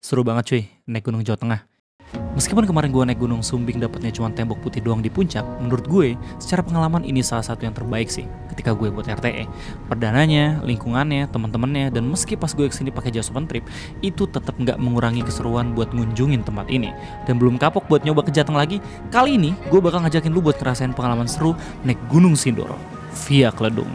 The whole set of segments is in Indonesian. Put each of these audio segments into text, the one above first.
Seru banget cuy, naik gunung Jawa Tengah. Meskipun kemarin gue naik gunung Sumbing dapatnya cuma tembok putih doang di puncak, menurut gue secara pengalaman ini salah satu yang terbaik sih ketika gue buat RTE. Perdananya, lingkungannya, teman-temannya, dan meski pas gue kesini pakai jasa open trip, itu tetap nggak mengurangi keseruan buat ngunjungin tempat ini. Dan belum kapok buat nyoba ke Jateng lagi, kali ini gue bakal ngajakin lu buat ngerasain pengalaman seru naik Gunung Sindoro via Kledung.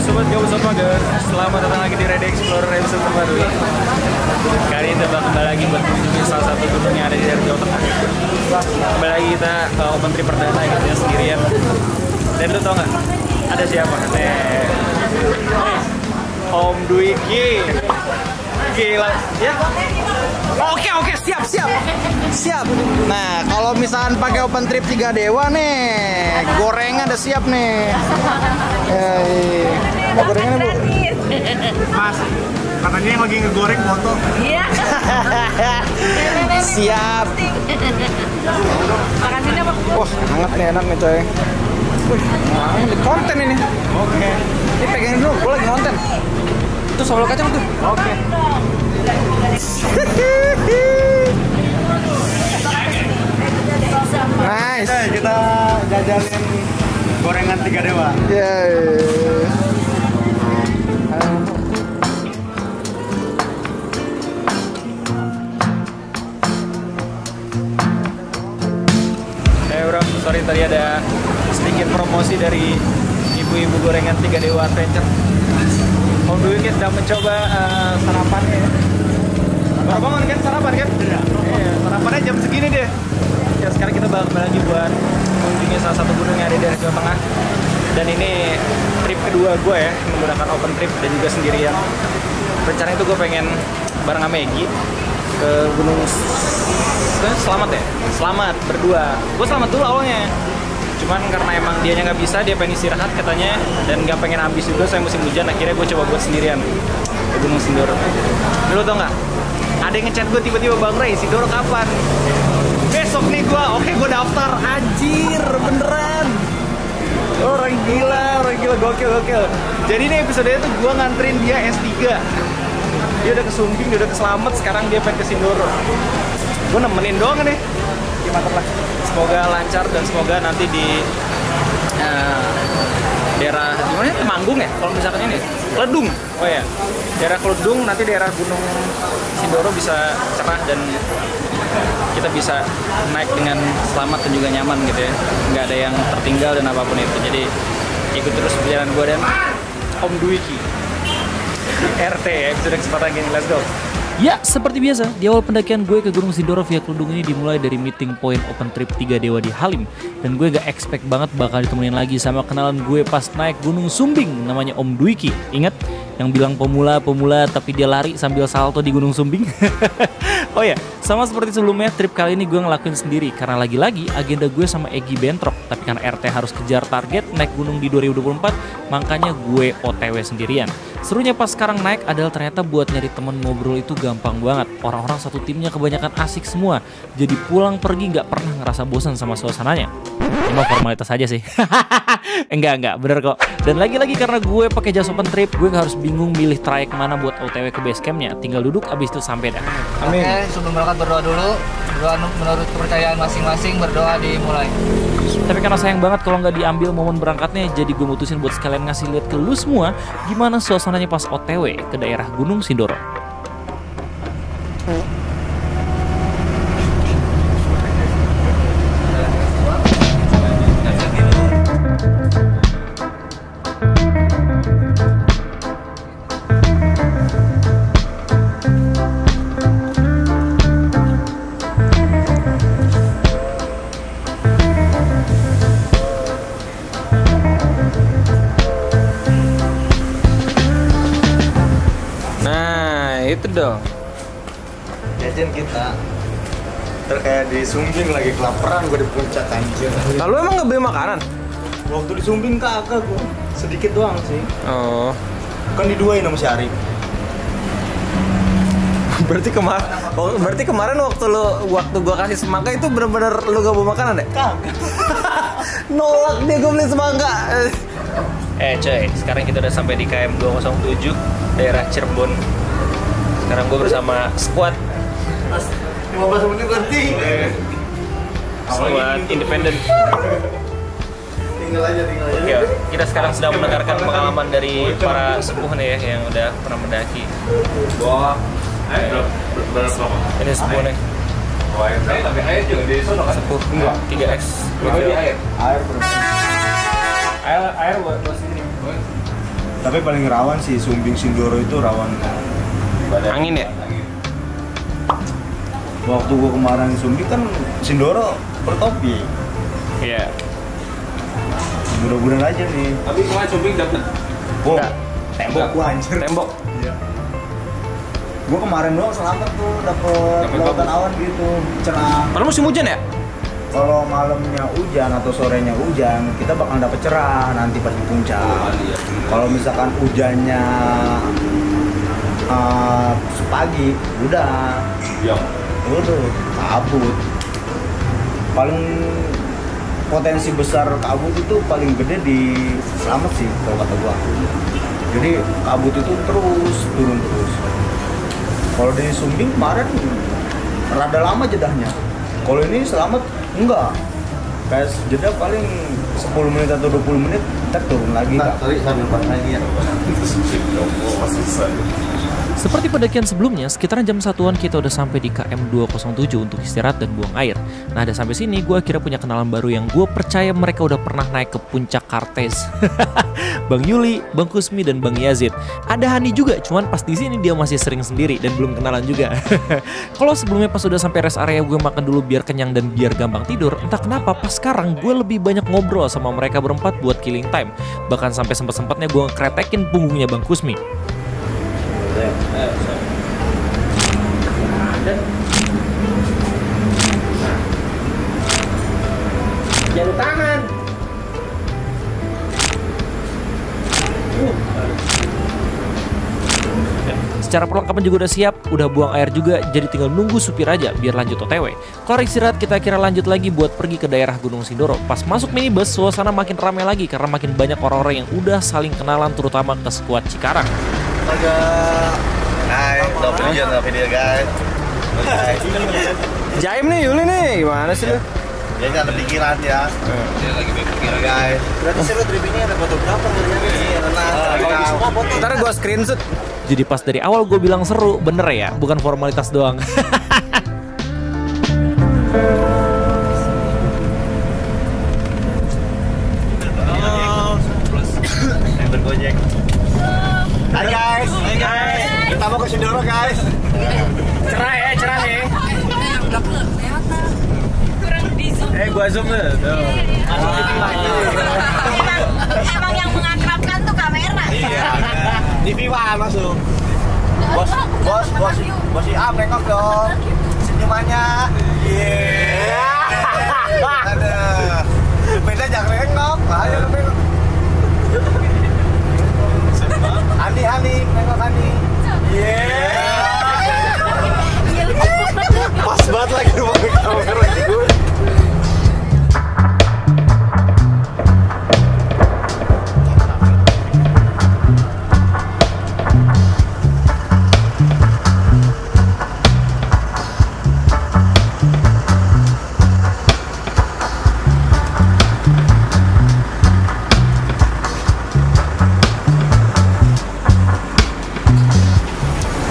Sobat Gabus Mager, selamat datang lagi di Red Explorer episode terbaru. Kali ini kita kembali lagi buat mengunjungi salah satu gunung yang ada di daerah Jawa Tengah. Kembali lagi kita ke open trip perdana gitu ya, sendirian. Dan lu tau nggak? Ada siapa? Om Dwiki. Gila, ya? Oke, siap. Nah, kalau misalkan pakai open trip 3 dewa nih, gorengan udah siap nih. Mau gorengan Bu? Mas, katanya yang lagi ngegoreng foto. Iya. Siap. Makan sini apa? Wah, hangat nih, enak nih coy. Wih, ini konten ini. Oke. Ini pegangin dulu, gue lagi konten. Itu sambal kacang tuh. Oke. Nice. Kita jajalin gorengan 3 dewa. Bro, sorry tadi ada sedikit promosi dari ibu-ibu gorengan 3 dewa adventure. Om Dwiki sedang mencoba sarapannya ya. Baru bangun kan sarapan kan? Iya. Sarapannya jam segini deh. Ya sekarang kita bakal kembali lagi buat mengunjungi salah satu gunung yang ada di daerah Jawa Tengah. Dan ini trip kedua gue ya, menggunakan open trip dan juga sendirian. Rencananya itu gue pengen bareng sama Egy ke gunung Selamat ya? Selamat berdua. Gue selamat dulu awalnya. Cuman karena emang dianya nggak bisa, dia pengen istirahat katanya dan nggak pengen habis juga saya musim hujan, akhirnya gue coba buat sendirian ke Gunung Sindoro. Lu tau nggak? Ada yang ngechat gue tiba-tiba, Bang Ray, Sindoro kapan? Besok nih gue, oke gue daftar. Anjir, beneran. Orang gila, gokil. Jadi nih episode itu gue nganterin dia S3. Dia udah ke Sumbing, dia udah ke Selamat, sekarang dia pengen ke Sindoro. Gue nemenin doang nih. Gimana lah. Semoga lancar dan semoga nanti di daerah gimana ya? Temanggung ya? Kalau misalkan ini Kledung. Oh ya. Daerah Kledung, nanti daerah Gunung Sindoro bisa cerah dan kita bisa naik dengan selamat dan juga nyaman gitu ya. Nggak ada yang tertinggal dan apapun itu. Jadi ikut terus perjalanan gue dan Om Dwiki. RT ya, episode kesempatan gini, let's go. Ya, seperti biasa, di awal pendakian gue ke Gunung Sindoro via Kledung ini dimulai dari meeting point open trip 3 dewa di Halim. Dan gue gak expect banget bakal ditemenin lagi sama kenalan gue pas naik Gunung Sumbing, namanya Om Dwiki. Ingat? Yang bilang pemula tapi dia lari sambil salto di Gunung Sumbing. Oh ya, sama seperti sebelumnya, trip kali ini gue ngelakuin sendiri karena lagi-lagi agenda gue sama Egy bentrok. Tapi kan RT harus kejar target naik gunung di 2024, makanya gue OTW sendirian. Serunya pas sekarang naik adalah ternyata buat nyari temen ngobrol itu gampang banget. Orang-orang satu timnya kebanyakan asik semua. Jadi pulang pergi gak pernah ngerasa bosan sama suasananya. Cuma formalitas aja sih. Enggak, bener kok. Dan lagi-lagi karena gue pakai jasa open trip, gue gak harus bingung milih trayek mana buat OTW ke base campnya. Tinggal duduk abis itu sampai dah. Amin. Oke, sebelum berangkat berdoa dulu. Doa menurut kepercayaan masing-masing, berdoa dimulai. Tapi karena sayang banget kalau nggak diambil momen berangkatnya, jadi gue mutusin buat sekalian ngasih lihat ke lu semua gimana suasananya pas OTW ke daerah Gunung Sindoro. gitu dong. Jajan kita. Ntar kayak di Sumbing lagi kelaparan gue di puncak anjir. Lalu emang nggak beli makanan? Waktu di Sumbing kagak gue. Sedikit doang sih. Oh. Kan diduain sama si Arif. Berarti kemarin waktu gua kasih semangka itu bener-bener lu gak bawa makanan ya? Kagak. Nolak dia gua beli semangka. Coy, sekarang kita udah sampai di KM 207 daerah Cirebon. Sekarang gua bersama squad 15 menit berarti. Squad independen. Tinggal aja. Oke, kita sekarang sedang mendengarkan pengalaman dari para sepuh nih ya yang udah pernah mendaki. Ini sepuh nih. Sepuh 3X. Air buat sini. Tapi paling rawan sih Sumbing Sindoro itu rawan Angin ya? Waktu gua kemarin Sumbing kan Sindoro bertopi. Iya. Mudah-mudahan aja nih. Tapi kemarin Sumbing dapet Tembok gua anjir. Tembok. Iya. Gua kemarin doang selamat tuh dapet lautan awan gitu, cerah. Kalau musim hujan ya? Kalau malamnya hujan atau sorenya hujan, kita bakal dapet cerah nanti pas di puncak. Kalau misalkan hujannya pagi, udah kabut. Paling potensi besar kabut itu paling gede di Slamet sih kalau kata gua. Jadi kabut itu turun terus. Kalau di Sumbing kemarin rada lama jedahnya. Kalau ini Slamet enggak. Kayak jeda paling 10 menit atau 20 menit ntar turun lagi. Sorry sambil bahas lagi ya. Seperti pendakian sebelumnya, sekitaran jam 1-an kita udah sampai di KM 207 untuk istirahat dan buang air. Nah, udah sampai sini gue akhirnya punya kenalan baru yang gue percaya mereka udah pernah naik ke puncak Kartez. Bang Yuli, Bang Kusmi, dan Bang Yazid. Ada Hani juga, cuman pas di sini dia masih sering sendiri dan belum kenalan juga. Kalau sebelumnya pas udah sampai rest area gue makan dulu biar kenyang dan biar gampang tidur, entah kenapa pas sekarang gue lebih banyak ngobrol sama mereka berempat buat killing time. Bahkan sampai sempet-sempetnya gue ngekretekin punggungnya Bang Kusmi. Jangan tangan. Secara perlengkapan juga udah siap, udah buang air juga, jadi tinggal nunggu supir aja biar lanjut OTW. Kelar istirahat kita kira lanjut lagi buat pergi ke daerah Gunung Sindoro. Pas masuk minibus, suasana makin ramai lagi karena makin banyak orang-orang yang udah saling kenalan terutama ke skuad Cikarang. Hai, udah video guys. Jaim nih Yuli nih, gimana sih lu? Ya nggak ada pikiran ya. Dia lagi berpikiran guys. Berarti seru trippingnya ada fotografer ya? Ntar gua screenshot. Jadi pas dari awal gue bilang seru, bener ya, bukan formalitas doang. Bergojek. Hai guys. Kita mau ke Sindoro guys. Cerah ya. Gua zoom tuh. Emang yang mengakrabkan tuh kamera. Iya. Di Viva masuk. Bos Am nengok dong. Senyumannya. Iya. Ada. Beda jangan nengok. Ayo nengok. Hani, nengok Hani. Iya. Pas banget lagi pakai kamera gue.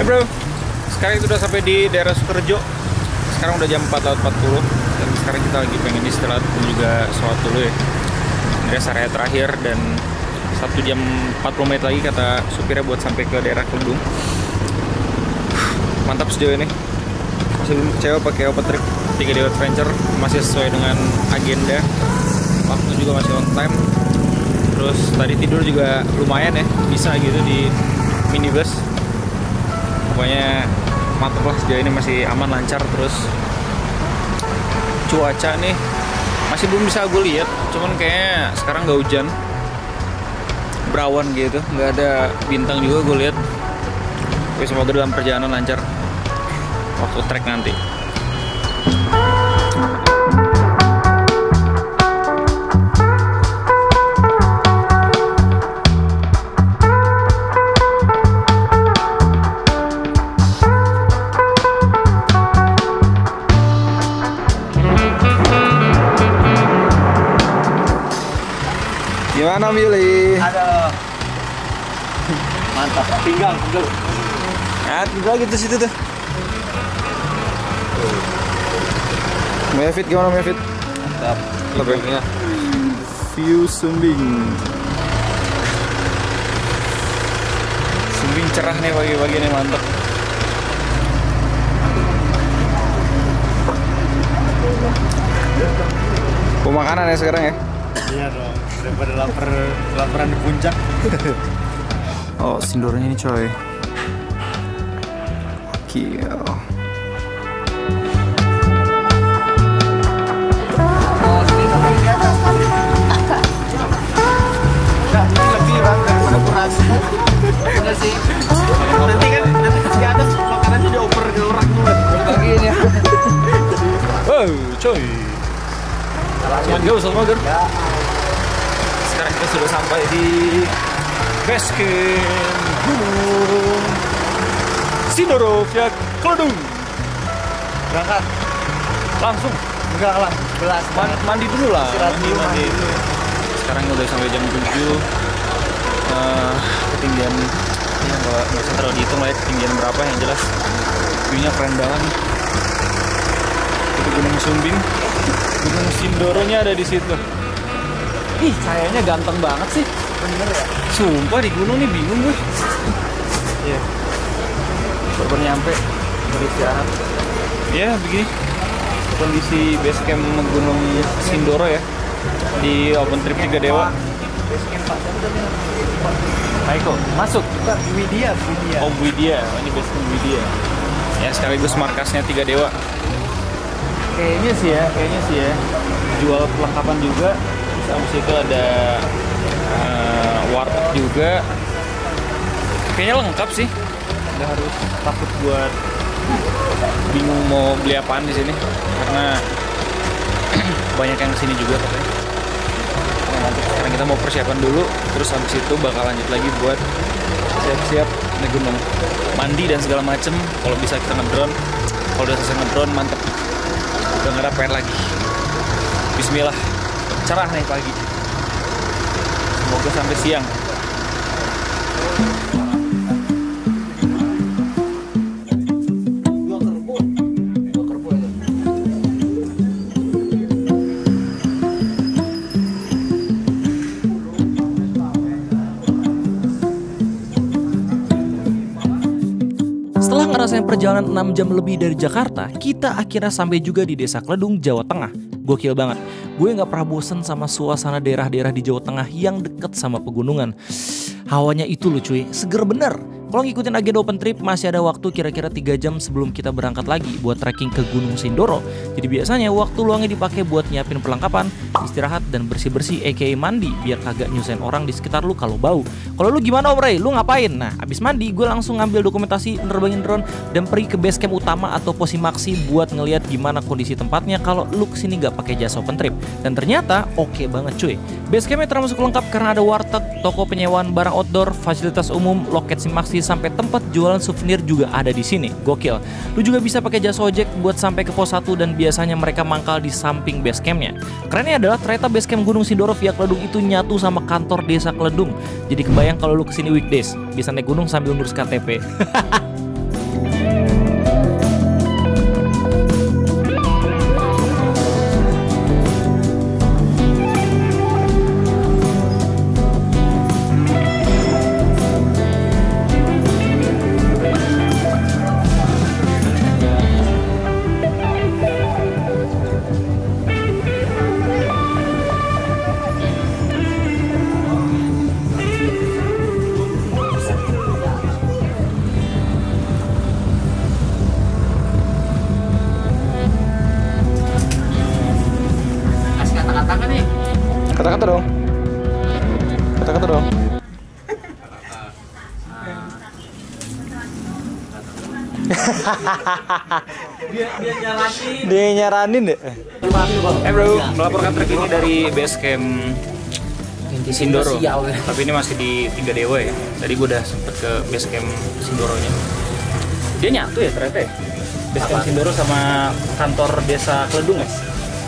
Bro, sekarang itu udah sampai di daerah Sukorejo. Sekarang udah jam 4:40 dan sekarang kita lagi pengen istirahat dan juga sholat dulu ya. Rest area terakhir dan 1 jam 40 menit lagi kata supirnya buat sampai ke daerah Keludung. Mantap sejauh ini. Masih belum kecewa pakai open trip 3 Dewa Adventure, masih sesuai dengan agenda. Waktu juga masih on time. Terus tadi tidur juga lumayan ya, bisa gitu di minibus. Pokoknya mantep lah, sejauh ini masih aman, lancar. Terus cuaca nih masih belum bisa gue lihat, cuman kayaknya sekarang nggak hujan, berawan gitu, nggak ada bintang juga gue lihat. Oke, semoga dalam perjalanan lancar waktu trek nanti. Gimana Billy? Aduh. Mantap, pinggang. Ya, tinggal gitu situ tuh. Mevit gimana Mevit? Mantap. Lebihnya view Sumbing. Sumbing cerah nih pagi-pagi nih, mantap. Pemakanan ya sekarang ya? Iya dong, daripada laparan di puncak. Oh, sindornya ini coy. Gokil. Lebih bang daripada kurang. Bener sih. Nanti kan di atas makanannya dioper ke orang tuh. Bagiin ya. Oh, coy. Gak usah mager. Sekarang kita sudah sampai di base camp Gunung Sindoro via Klodung. Berangkat. Langsung Enggak lah, belas. mandi dulu lah. Istirahat dulu, Mandi. Sekarang udah sampai jam 7. Ketinggian ya nggak usah terlalu dihitung lah ya, ketinggian berapa, yang jelas view-nya keren banget. Itu Gunung Sumbing. Gunung Sindoronya ada di situ. Ih, kayaknya ganteng banget sih. Bener ya? Sumpah di gunung nih bingung gue. Iya. Baru nyampe beristirahat. Ya begini kondisi base camp Gunung Sindoro ya, di Open Trip 3 Dewa. Aiko, masuk. Widya. Oh Widya, ini base camp Widya. Ya sekaligus markasnya 3 Dewa. Kayaknya sih ya. Jual perlengkapan juga. Terus abis itu ada warteg juga. Kayaknya lengkap sih. Nggak harus takut buat bingung mau beli apaan di sini, karena banyak yang kesini juga katanya. Nah, nanti sekarang kita mau persiapan dulu, terus habis itu bakal lanjut lagi buat siap-siap naik gunung, mandi dan segala macem. Kalau bisa kita ngedrone, kalau udah selesai ngedrone mantep, udah nggak ada PR lagi. Bismillah, cerah nih pagi, semoga sampai siang. Setelah ngerasain perjalanan 6 jam lebih dari Jakarta, kita akhirnya sampai juga di Desa Kledung, Jawa Tengah. Gokil banget. Gue gak pernah bosen sama suasana daerah-daerah di Jawa Tengah yang deket sama pegunungan. Hawanya itu loh cuy, seger bener. Kalau ngikutin agenda Open Trip, masih ada waktu kira-kira 3 jam sebelum kita berangkat lagi buat trekking ke Gunung Sindoro. Jadi biasanya waktu luangnya dipakai buat nyiapin perlengkapan, istirahat, dan bersih-bersih aka mandi biar kagak nyusahin orang di sekitar lu kalau bau. Kalau lu gimana Om Ray? Lu ngapain? Nah, abis mandi gue langsung ngambil dokumentasi, nerbangin drone, dan pergi ke base camp utama atau Posimaksi buat ngeliat gimana kondisi tempatnya kalau lu kesini gak pakai jasa Open Trip. Dan ternyata oke banget cuy. Base campnya termasuk lengkap karena ada warteg, toko penyewaan barang outdoor, fasilitas umum, loket Simaksi, sampai tempat jualan souvenir juga ada di sini. Gokil. Lu juga bisa pakai jasa ojek buat sampai ke pos 1 dan biasanya mereka mangkal di samping base campnya. Kerennya adalah ternyata base camp Gunung Sindoro via Kledung itu nyatu sama kantor desa Kledung. Jadi kebayang kalau lu kesini weekdays, bisa naik gunung sambil ngurus KTP. Kata-kata dong. Kata-kata dong. Dia nyaranin deh. Bro, melaporkan terkini dari base camp Sindoro. Tapi ini masih di Tiga Dewa ya. Tadi gue udah sempet ke base camp Sindoronya. Dia nyatu ya ternyata ya. Base camp Sindoro sama kantor desa Kledung ya.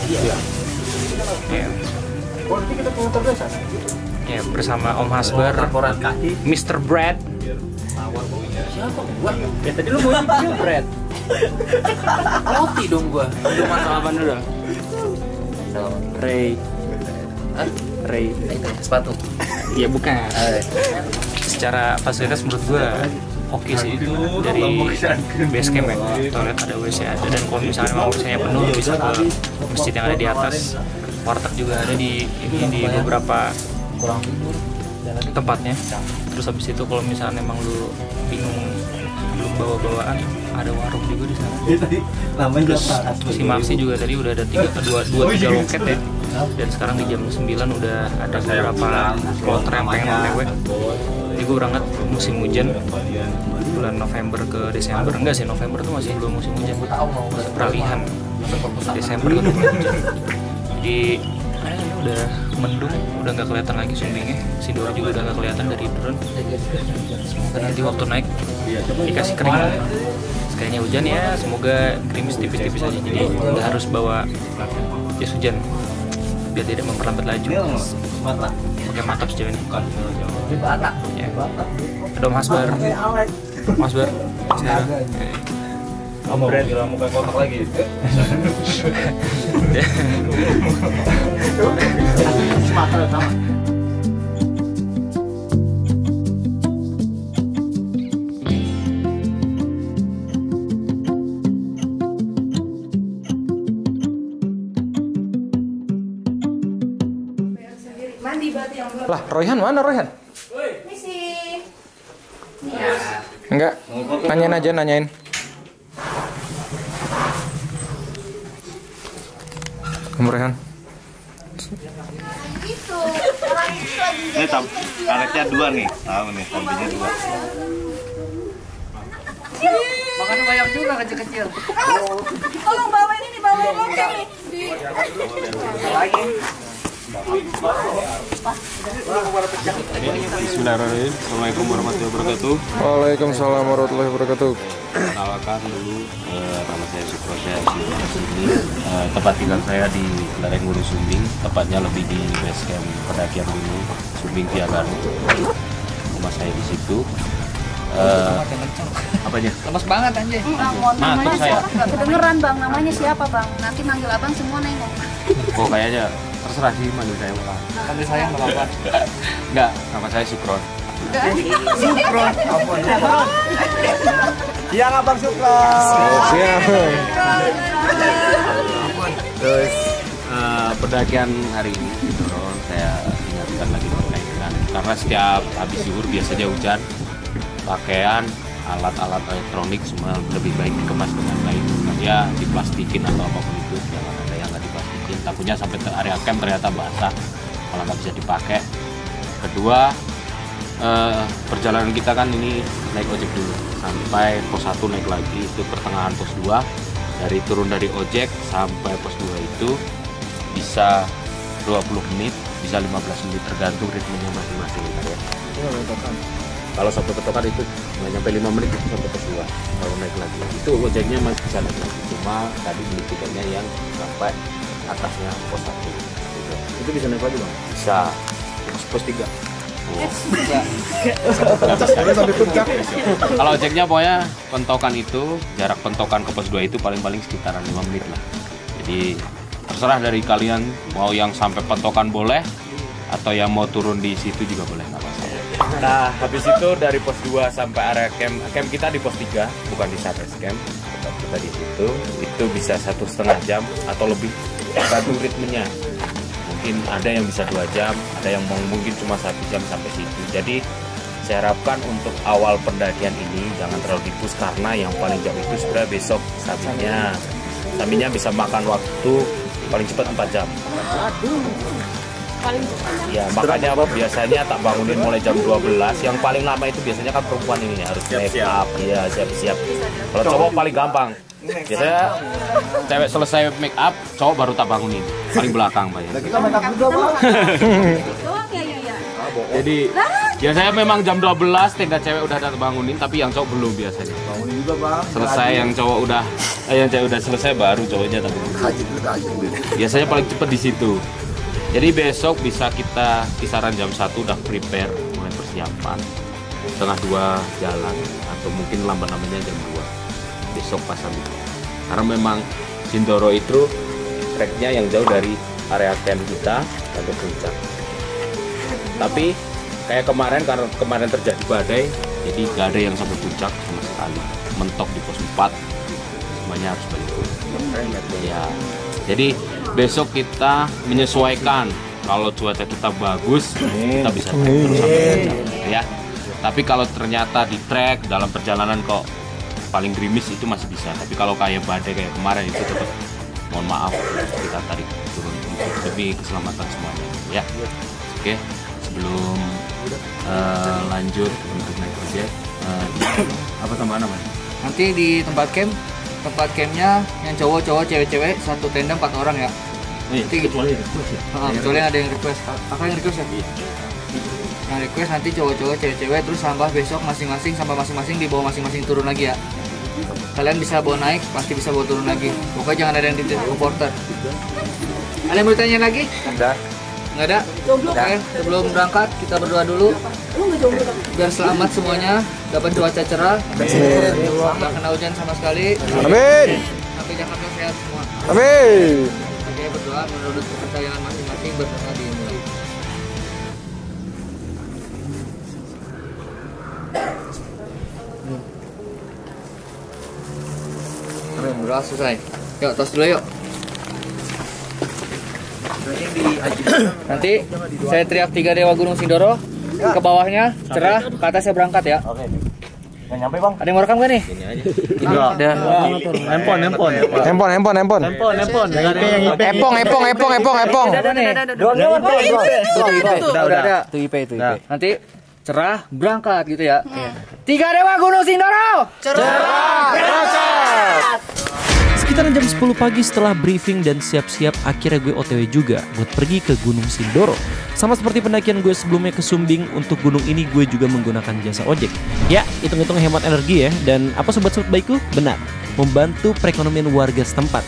Iya. Ya. Kita ke kantor desa. Ya, bersama Om Hasbar, Mr. Brad. Siapa gua? Ya tadi lu mau nyicil Brad. Roti dong gua. Untuk masalah apa dulu? Ray. Hah? Ray. Sepatu. Iya bukan. Secara fasilitas menurut gua oke sih itu dari base camp ya. Toilet ada, WC ada, dan kalau misalnya mau WC-nya penuh bisa ke masjid yang ada di atas. Warteg juga ada di beberapa tempatnya. Terus habis itu kalau misalnya emang lu bingung belum bawa-bawaan, ada warung juga di sana. Terus si Maxi juga tadi udah ada 2-3 loket ya. Dan sekarang di jam 9 udah ada beberapa kloter yang pengen OTW. Jadi gue berangkat musim hujan bulan November ke Desember. Enggak sih, November tuh masih belum musim hujan, masih peralihan. Desember kan udah mulai hujan. Jadi ini udah mendung, udah nggak kelihatan lagi Sumbingnya. Sindoro juga udah nggak kelihatan dari drone. Semoga nanti waktu naik dikasih kering. Sekalinya hujan ya, semoga gerimis tipis-tipis aja. Jadi nggak harus bawa jas hujan biar tidak memperlambat laju. Pakai mantap sejauh ini. Ya. Ada Mas Bar. Mas Bar. Kamu Brad, gila muka kotak lagi. Lah, Royhan mana Royhan? Misi. Enggak, nanyain aja, nanyain. Kamu Royhan? Itu orang itu lagi. Ini karetnya 2 nih, tahu nih, tampilnya 2. Makanya banyak juga kecil-kecil. Tolong bawain ini, bawain aja nih. Bismillahirrahmanirrahim. Assalamualaikum warahmatullahi wabarakatuh. Waalaikumsalam warahmatullahi wabarakatuh. Perkenalkan dulu, nama saya Sukro, saya di sini. Tempat tinggal saya di lereng Gunung Sumbing, tepatnya lebih di base camp pendakian gunung Sumbing Via Garut. Rumah saya di situ. Apanya? Lemas banget anjir. Bang, mohon namanya Maaf, saya. siapa? Nggak kedengeran bang, namanya siapa bang? Nanti manggil abang semua nengok. Oh kayaknya terserah sih manggil saya malah. Panggil saya nggak apa-apa. Enggak, nama saya Sukron. Iya Abang Sukron. Siap. Terus pendakian hari ini turun saya ingatkan lagi perbaikan karena setiap habis zuhur biasanya hujan, pakaian, alat-alat elektronik semua lebih baik dikemas dengan baik. Ya diplastikin atau apapun itu, jangan ada yang nggak diplastikin. Takutnya sampai ke area camp ternyata basah, malah nggak bisa dipakai. Kedua, perjalanan kita kan ini naik ojek dulu sampai pos 1 naik lagi, itu pertengahan pos 2. Dari turun dari ojek sampai pos 2 itu bisa 20 menit, bisa 15 menit tergantung ritmenya masing-masing ya. Kalau sampai petokan itu nggak nyampe 5 menit itu sampai pos 2. Kalau naik lagi itu ojeknya masih bisa naik lagi, cuma tadi beli tiketnya yang sampai atasnya pos 1 gitu. Itu bisa naik lagi bang? Bisa pos 3. Kalau ojeknya pokoknya pentokan itu, jarak pentokan ke pos 2 itu paling-paling sekitaran 5 menit lah. Jadi terserah dari kalian mau yang sampai pentokan boleh atau yang mau turun di situ juga boleh, nggak masalah. Nah habis itu dari pos 2 sampai area camp kita di pos 3, bukan di Sabes camp, tempat kita di situ, itu bisa 1,5 jam atau lebih tergantung ritmenya. Mungkin ada yang bisa 2 jam, ada yang mungkin cuma 1 jam sampai situ. Jadi saya harapkan untuk awal pendakian ini jangan terlalu dipus karena yang paling jam itu sebenarnya besok Sabinya bisa makan waktu paling cepat 4 jam. Ya, makanya biasanya tak bangunin mulai jam 12. Yang paling lama itu biasanya kan perempuan ini harus make up, ya siap-siap. Kalau cowok paling gampang. Biasanya cewek selesai make up, cowok baru tak bangunin. Paling belakang banyak. Kita make up juga, Bang. Jadi biasanya memang jam 12 tenda cewek udah tak bangunin, tapi yang cowok belum biasanya. Bangunin juga, Bang. Selesai yang cowok udah yang cewek udah selesai baru cowoknya tak bangunin. Biasanya paling cepet di situ. Jadi besok bisa kita kisaran jam 1 udah prepare mulai persiapan. Setengah 2 jalan atau mungkin lambat-lambatnya jam 2. Besok pasang itu. Karena memang Sindoro itu treknya yang jauh dari area camp kita sampai puncak. Tapi kayak kemarin, karena kemarin terjadi badai, jadi gak ada yang sampai puncak sama sekali. Mentok di pos 4, semuanya harus balik. Ya, jadi besok kita menyesuaikan. Kalau cuaca kita bagus, kita bisa terus sampai puncak, ya. Tapi kalau ternyata di trek dalam perjalanan kok paling gerimis itu masih bisa. Tapi kalau kayak badai kayak kemarin itu tetap mohon maaf kita tarik turun demi keselamatan semuanya, ya. Oke. Sebelum lanjut untuk naik ojek, apa tambahan namanya? Nanti di tempat campnya yang cowok-cowok, cewek-cewek, satu tenda 4 orang ya. Nanti kecuali ada yang request. Kakak yang request ya? Yang request nanti cowok-cowok, cewek-cewek, terus sampah besok masing-masing, sampah masing-masing dibawa masing-masing turun lagi ya. Kalian bisa bawa naik, pasti bisa bawa turun lagi. Pokoknya jangan ada yang di porter. Ada yang mau ditanya lagi? Nggak ada? Oke, sebelum berangkat kita berdoa dulu biar selamat semuanya, dapat cuaca cerah, nggak kena hujan sama sekali. Amin. Sampai Jakarta sehat semua. Amin. Oke, berdoa menurut kepercayaan masing-masing, berdoa dimulai. Amin, berdoa selesai. Yuk, tos dulu yuk. Nanti saya teriak 3 dewa Gunung Sindoro, ke bawahnya cerah, ke atasnya berangkat ya. Oke. Nggak nyampe, Bang. Ada yang mau rekam gak nih? Udah. Handphone. Epong. Udah ada. Itu IP. Nanti cerah berangkat gitu ya. 3 dewa Gunung Sindoro. Sekitaran jam 10 pagi setelah briefing dan siap-siap, akhirnya gue OTW juga buat pergi ke Gunung Sindoro. Sama seperti pendakian gue sebelumnya ke Sumbing, untuk gunung ini gue juga menggunakan jasa ojek. Ya, hitung-hitung hemat energi ya. Dan apa sobat-sobat baikku? Benar, membantu perekonomian warga setempat.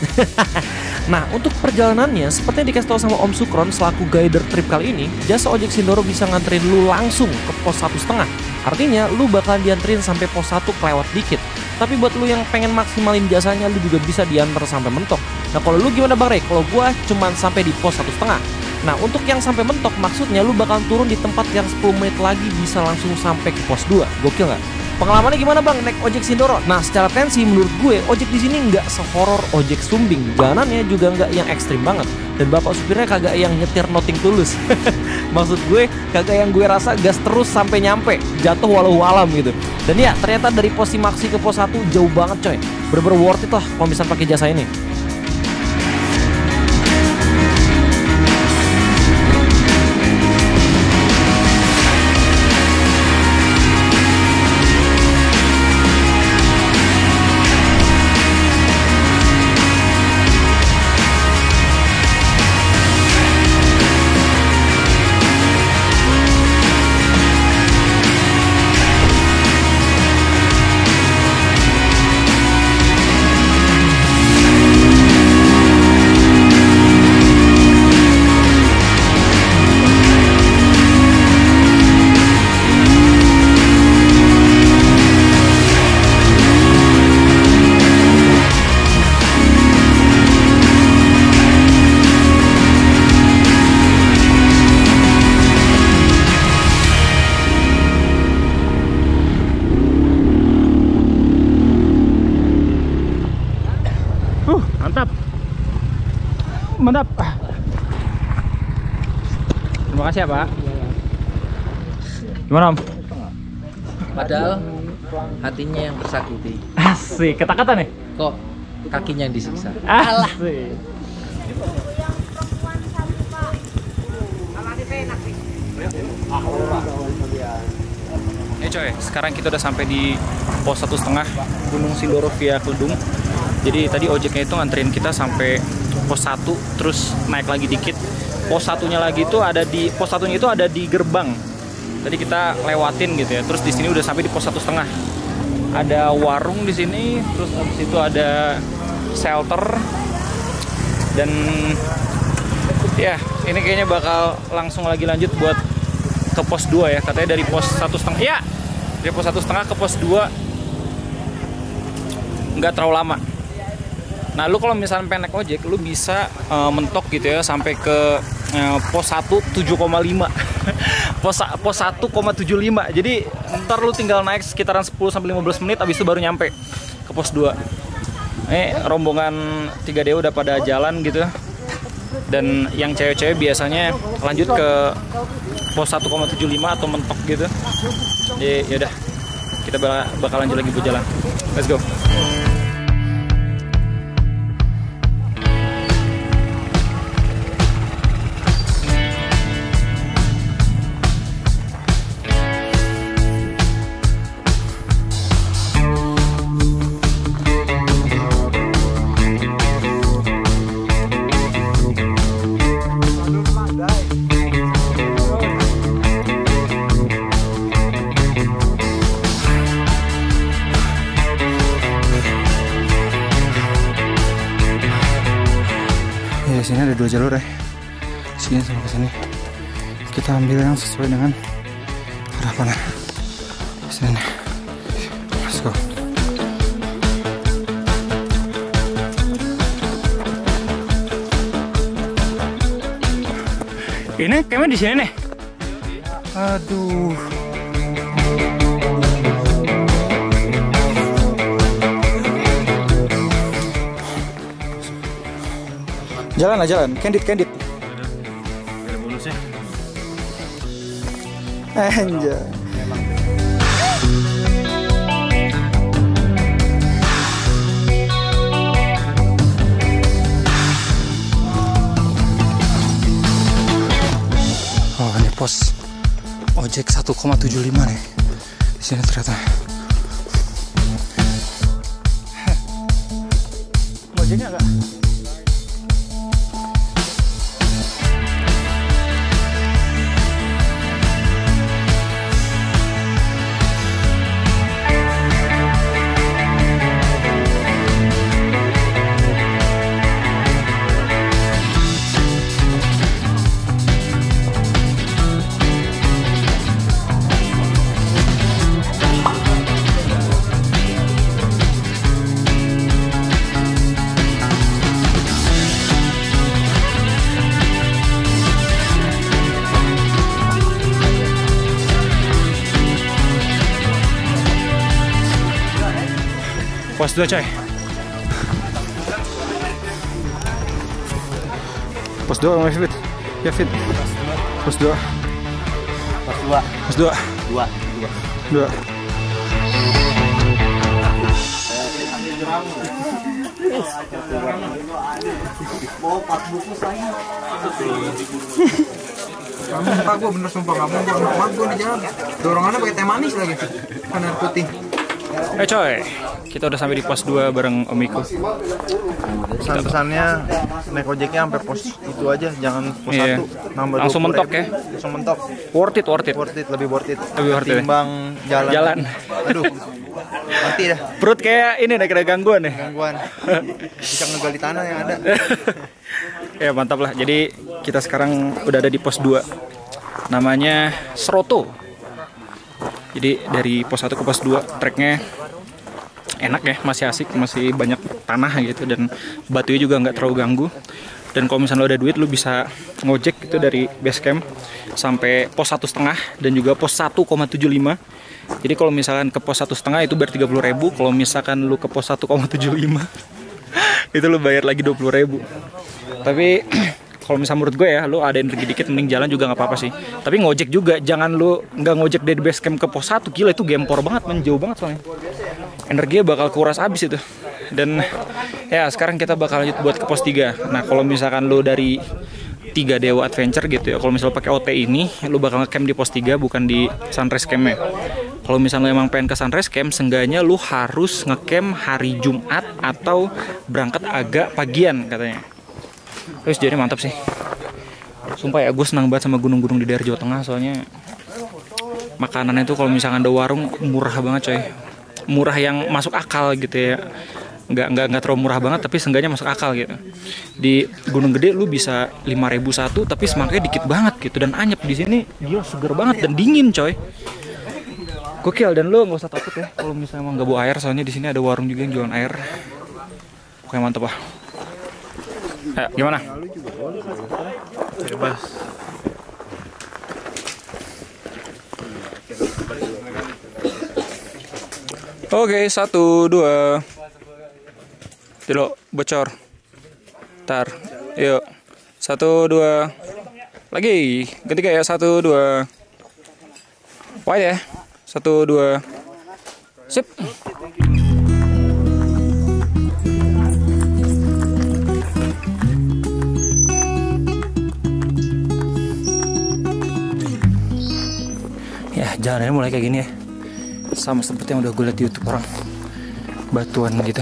Nah, untuk perjalanannya, seperti yang dikasih tahu sama Om Sukron selaku guider trip kali ini, jasa ojek Sindoro bisa nganterin lu langsung ke pos 1,5. Artinya, lu bakalan dianterin sampai pos 1 kelewat dikit. Tapi buat lu yang pengen maksimalin jasanya, lu juga bisa diantar sampai mentok. Nah, kalau lu gimana Bang Rey? Kalau gua cuman sampai di pos 1,5. Nah, untuk yang sampai mentok, maksudnya lu bakal turun di tempat yang 10 menit lagi bisa langsung sampai ke pos 2. Gokil nggak? Pengalamannya gimana Bang naik ojek Sindoro? Nah, secara tensi menurut gue ojek di sini nggak sehoror ojek Sumbing. Jalanannya juga nggak yang ekstrim banget. Dan bapak supirnya kagak yang nyetir nothing tulus. Maksud gue kagak yang gue rasa gas terus sampai nyampe, jatuh walau alam gitu. Dan ya ternyata dari pos Simaksi ke pos 1 jauh banget coy. Bener-bener worth it lah kalau bisa pakai jasa ini. Mantap. Terima kasih ya Pak. Gimana Om? Padahal hatinya yang tersakiti. Asik, kata-kata nih. Kok kakinya yang disiksa? Asik. coy, sekarang kita udah sampai di pos 1,5 Gunung Sindoro via Kledung. Jadi tadi ojeknya itu nganterin kita sampai pos 1, terus naik lagi dikit. Pos satunya itu ada di gerbang. Tadi kita lewatin gitu ya. Terus di sini udah sampai di pos 1,5. Ada warung di sini, terus abis itu ada shelter. Dan ya, ini kayaknya bakal langsung lagi lanjut buat ke pos 2 ya. Katanya dari pos 1,5. Ya, dari pos 1,5 ke pos 2 nggak terlalu lama. Nah, lu kalau misalnya pengen naik ojek, lu bisa mentok gitu ya sampai ke pos 1 7,5. pos 1,75. Jadi ntar lu tinggal naik sekitaran 10-15 menit, abis itu baru nyampe ke pos 2. Ini rombongan 3 dewa udah pada jalan gitu. Dan yang cewek-cewek biasanya lanjut ke pos 1,75 atau mentok gitu. Jadi yaudah, kita bakal lanjut lagi buat jalan. Let's go. Ya, sini ada 2 jalur ya. Sini sama ke sini. Kita ambil yang sesuai dengan harapan. Sini. Let's go. Ini kayaknya di sini nih. Aduh. Jalan lah, jalan. Candid. Ada bonusnya. Anjay. Oh, ini pos ojek 1,75 nih. Di sini ternyata. Ojeknya enggak? Pos 2 coy. Pos 2 sama Fit. Ya Fit. Pos 2. Pos 2. Pos 2. 2. Mau 4 bungkus lagi. Kamu pak gue bener sumpah kamu gue di jalan. Dorongannya pakai teh manis lagi. Kan air putih. Coy, kita udah sampai di pos 2 bareng Om Iko. Pesan-pesannya naik ojeknya sampai pos itu aja, jangan pos 1 nambah langsung mentok ya. Langsung mentok. Worth it. Lebih worth it. Lebih worth it. Timbang jalan. Aduh. Mati dah. Perut kayak ini nih, kena gangguan ya. Gangguan. Bisa ngegali tanah yang ada. Ya mantap lah. Jadi kita sekarang udah ada di pos 2. Namanya Seroto. Jadi dari pos 1 ke pos 2 treknya enak ya, masih asik, masih banyak tanah gitu, dan batunya juga nggak terlalu ganggu. Dan kalau misalnya lo ada duit, lo bisa ngojek itu dari base camp sampai pos 1,5 dan juga pos 1,75. Jadi kalau misalkan ke pos 1,5 itu bayar 30.000, kalau misalkan lo ke pos 1,75 itu lo bayar lagi 20.000. Tapi kalau misalnya menurut gue ya, lo ada energi dikit mending jalan juga nggak apa-apa sih. Tapi ngojek juga, jangan lo nggak ngojek dari base camp ke pos 1, gila itu gempor banget, menjauh banget soalnya. Energinya bakal kuras habis itu. Dan ya sekarang kita bakal lanjut buat ke pos 3. Nah kalau misalkan lo dari 3 Dewa Adventure gitu ya, kalau misalnya pakai OT ini, lo bakal ngecamp di pos 3 bukan di Sunrise Camp-nya. Kalau misalnya emang pengen ke sunrise camp, seenggaknya lu harus ngecamp hari Jumat atau berangkat agak pagian katanya. Terus jadi mantap sih. Sumpah ya, gue senang banget sama gunung-gunung di daerah Jawa Tengah, soalnya makanannya tuh kalau misalkan ada warung murah banget coy. Murah yang masuk akal gitu ya. Nggak terlalu murah banget, tapi seenggaknya masuk akal gitu. Di Gunung Gede lu bisa 5.000 satu, tapi semangkanya dikit banget gitu dan anyep. Di sini gila seger banget dan dingin coy. Gokil, dan lu nggak usah takut ya kalau misalnya emang nggak bawa air, soalnya di sini ada warung juga yang jualan air. Oke, mantep lah. Gimana? Bebas. Oke, 1, 2. Dilo, bocor. Ntar, yuk. 1, 2. Lagi, ketiga ya, 1, 2. Wide ya. 1, 2. Sip. Ya, jalannya mulai kayak gini ya. Sama seperti yang udah gue liat di YouTube orang. Batuan gitu.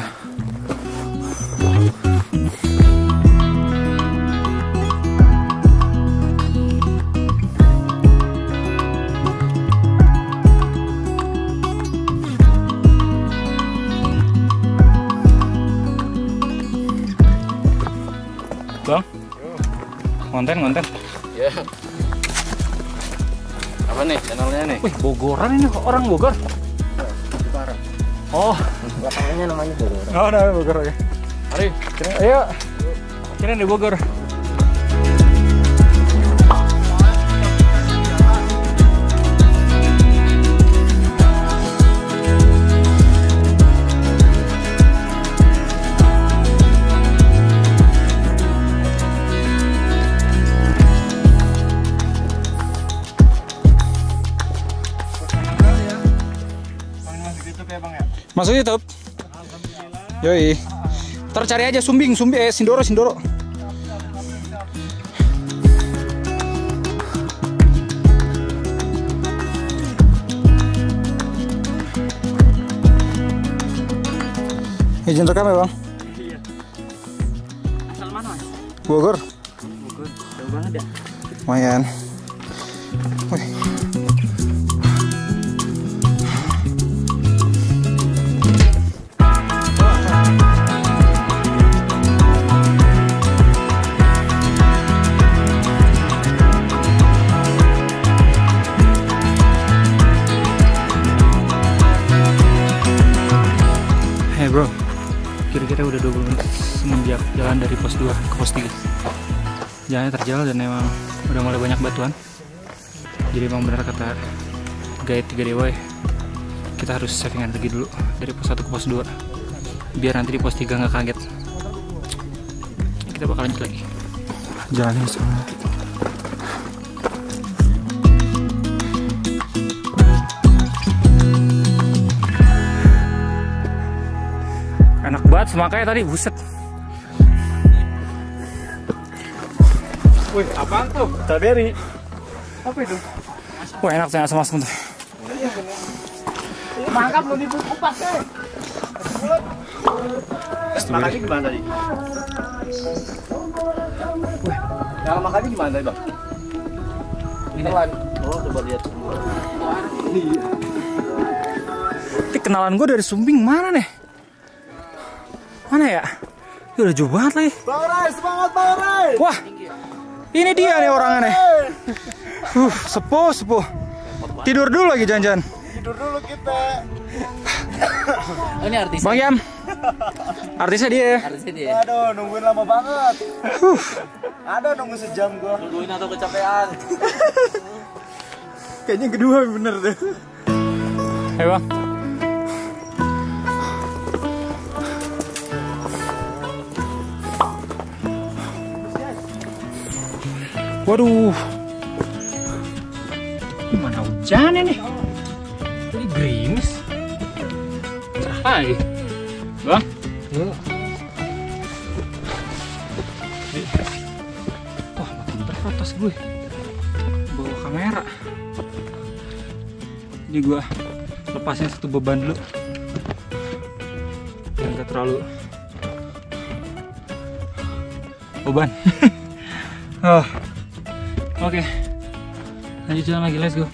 Bang, konten. Ya. Apa nih channelnya nih? Wih, Bogoran ini orang Bogor. Oh, namanya Bogor. oh, namanya Bogor ya. Mari. Ayo, kira di Bogor. Masuk YouTube. Yoi. Ntar cari aja Sindoro. Izin rekam ya, Bang? Iya. Asal mana, Mas? Bogor. Bogor, jauh banget ya. Lumayan. Wih. Bro, kira-kira udah 20 menit semenjak jalan dari pos 2 ke pos 3. Jalannya terjal dan emang udah mulai banyak batuan. Jadi emang benar kata guide 3 dewa ya, kita harus saving energi dulu dari pos 1 ke pos 2 biar nanti di pos 3 nggak kaget. Kita bakal lanjut lagi. Jalannya sama. Enak banget semangkanya tadi, buset. Wih, apaan tuh? Strawberry. Apa itu? Wah, enak tuh asam-asam tuh. Mangkap belum dikupas ya. Makannya gimana tadi? Wih, yang makannya gimana tadi, Bang? Ditelan. Oh, coba lihat semua. Ini kenalan gue dari Sumbing mana nih? Mana ya? Ya udah jauh banget lagi. Bang Rai, semangat Bang Rai. Wah, ini dia nih orangnya nih. Sepuh. Tidur dulu lagi jangan-jangan. Tidur dulu kita. Oh, ini artis. Bang Yam. Artisnya dia. Aduh, nungguin lama banget. Ada nunggu sejam gua. Nungguin atau kecapean? Kayaknya kedua bener deh. Ayo Bang. Waduh, mana hujannya nih? Ini gerimis. Hai, Bang. Wah, makin berat tas gue. Bawa kamera. Ini gue lepasin satu beban dulu biar nggak terlalu beban. Oh. Oke, lanjut jalan lagi, let's go.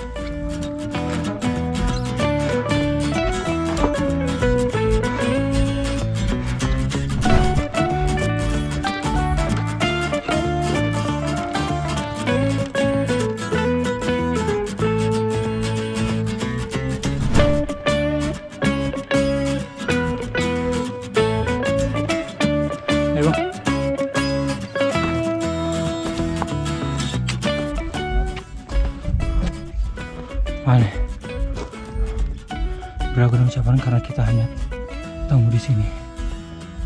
Aneh. Beragun ucapan karena kita hanya tunggu di sini.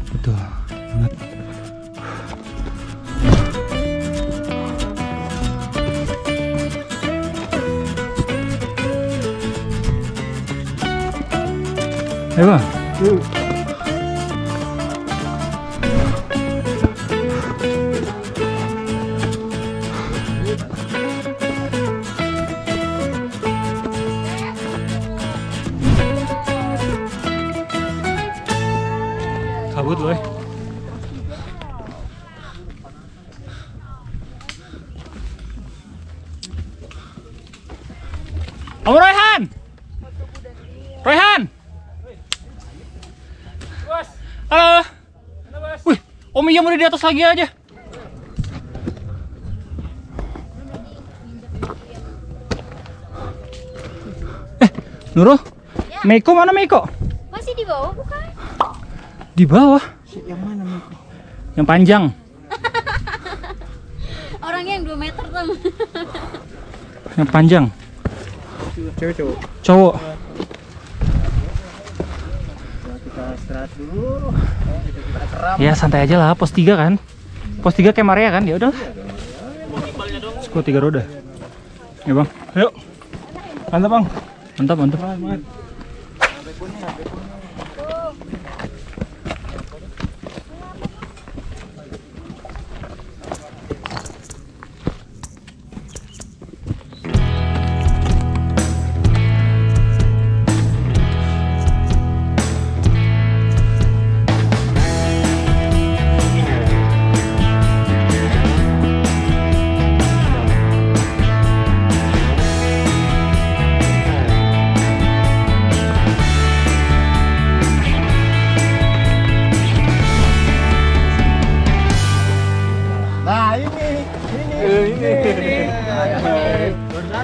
Betul banget. Ayo Bang. Kabut loh. Om Royhan. Royhan. Halo. Wih, Om Iyam udah di atas lagi aja. Nurul, Meiko mana Meiko? Masih di bawah bukan? Di bawah. Yang mana Miko? Yang panjang. Orangnya yang 2 meter tuh. Yang panjang. Cewek cowok. Cowok. Kita istirahat dulu. Ya santai aja lah, pos 3 kan. Pos 3 kayak Maria kan, ya udah. Skuad 3 roda. Ya Bang, ayo. Mantap Bang. Mantap, mantap.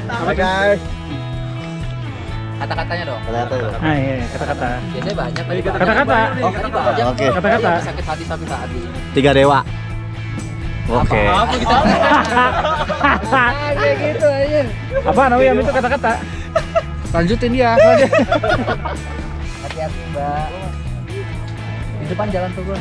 Halo guys. Kata-katanya dong. Ah iya, kata-kata. Biasanya banyak tadi Kata-kata. Oh, tadi banyak. Oke. Kata-kata. Sakit hati sampai tadi. 3 dewa. Oke. Apa kita? Kayak gitu aja. Apa namanya itu kata-kata? Lanjutin dia. Hati-hati, Mbak. Di depan jalan turun.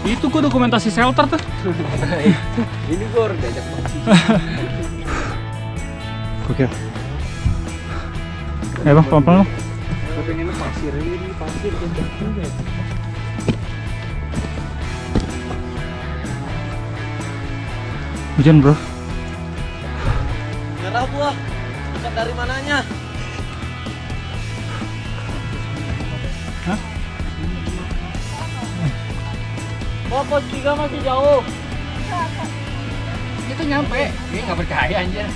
Itu gua dokumentasi shelter tuh. Ini gor diajak Oke. Ayo Bang, pelan-pelan. Pengen pasir ini pasir juga. Hujan, Bro. Nggak tahu gua. Dekat dari mananya? Hah? Oh, pos 3 masih jauh. Itu nyampe. Dia nggak percaya anjir.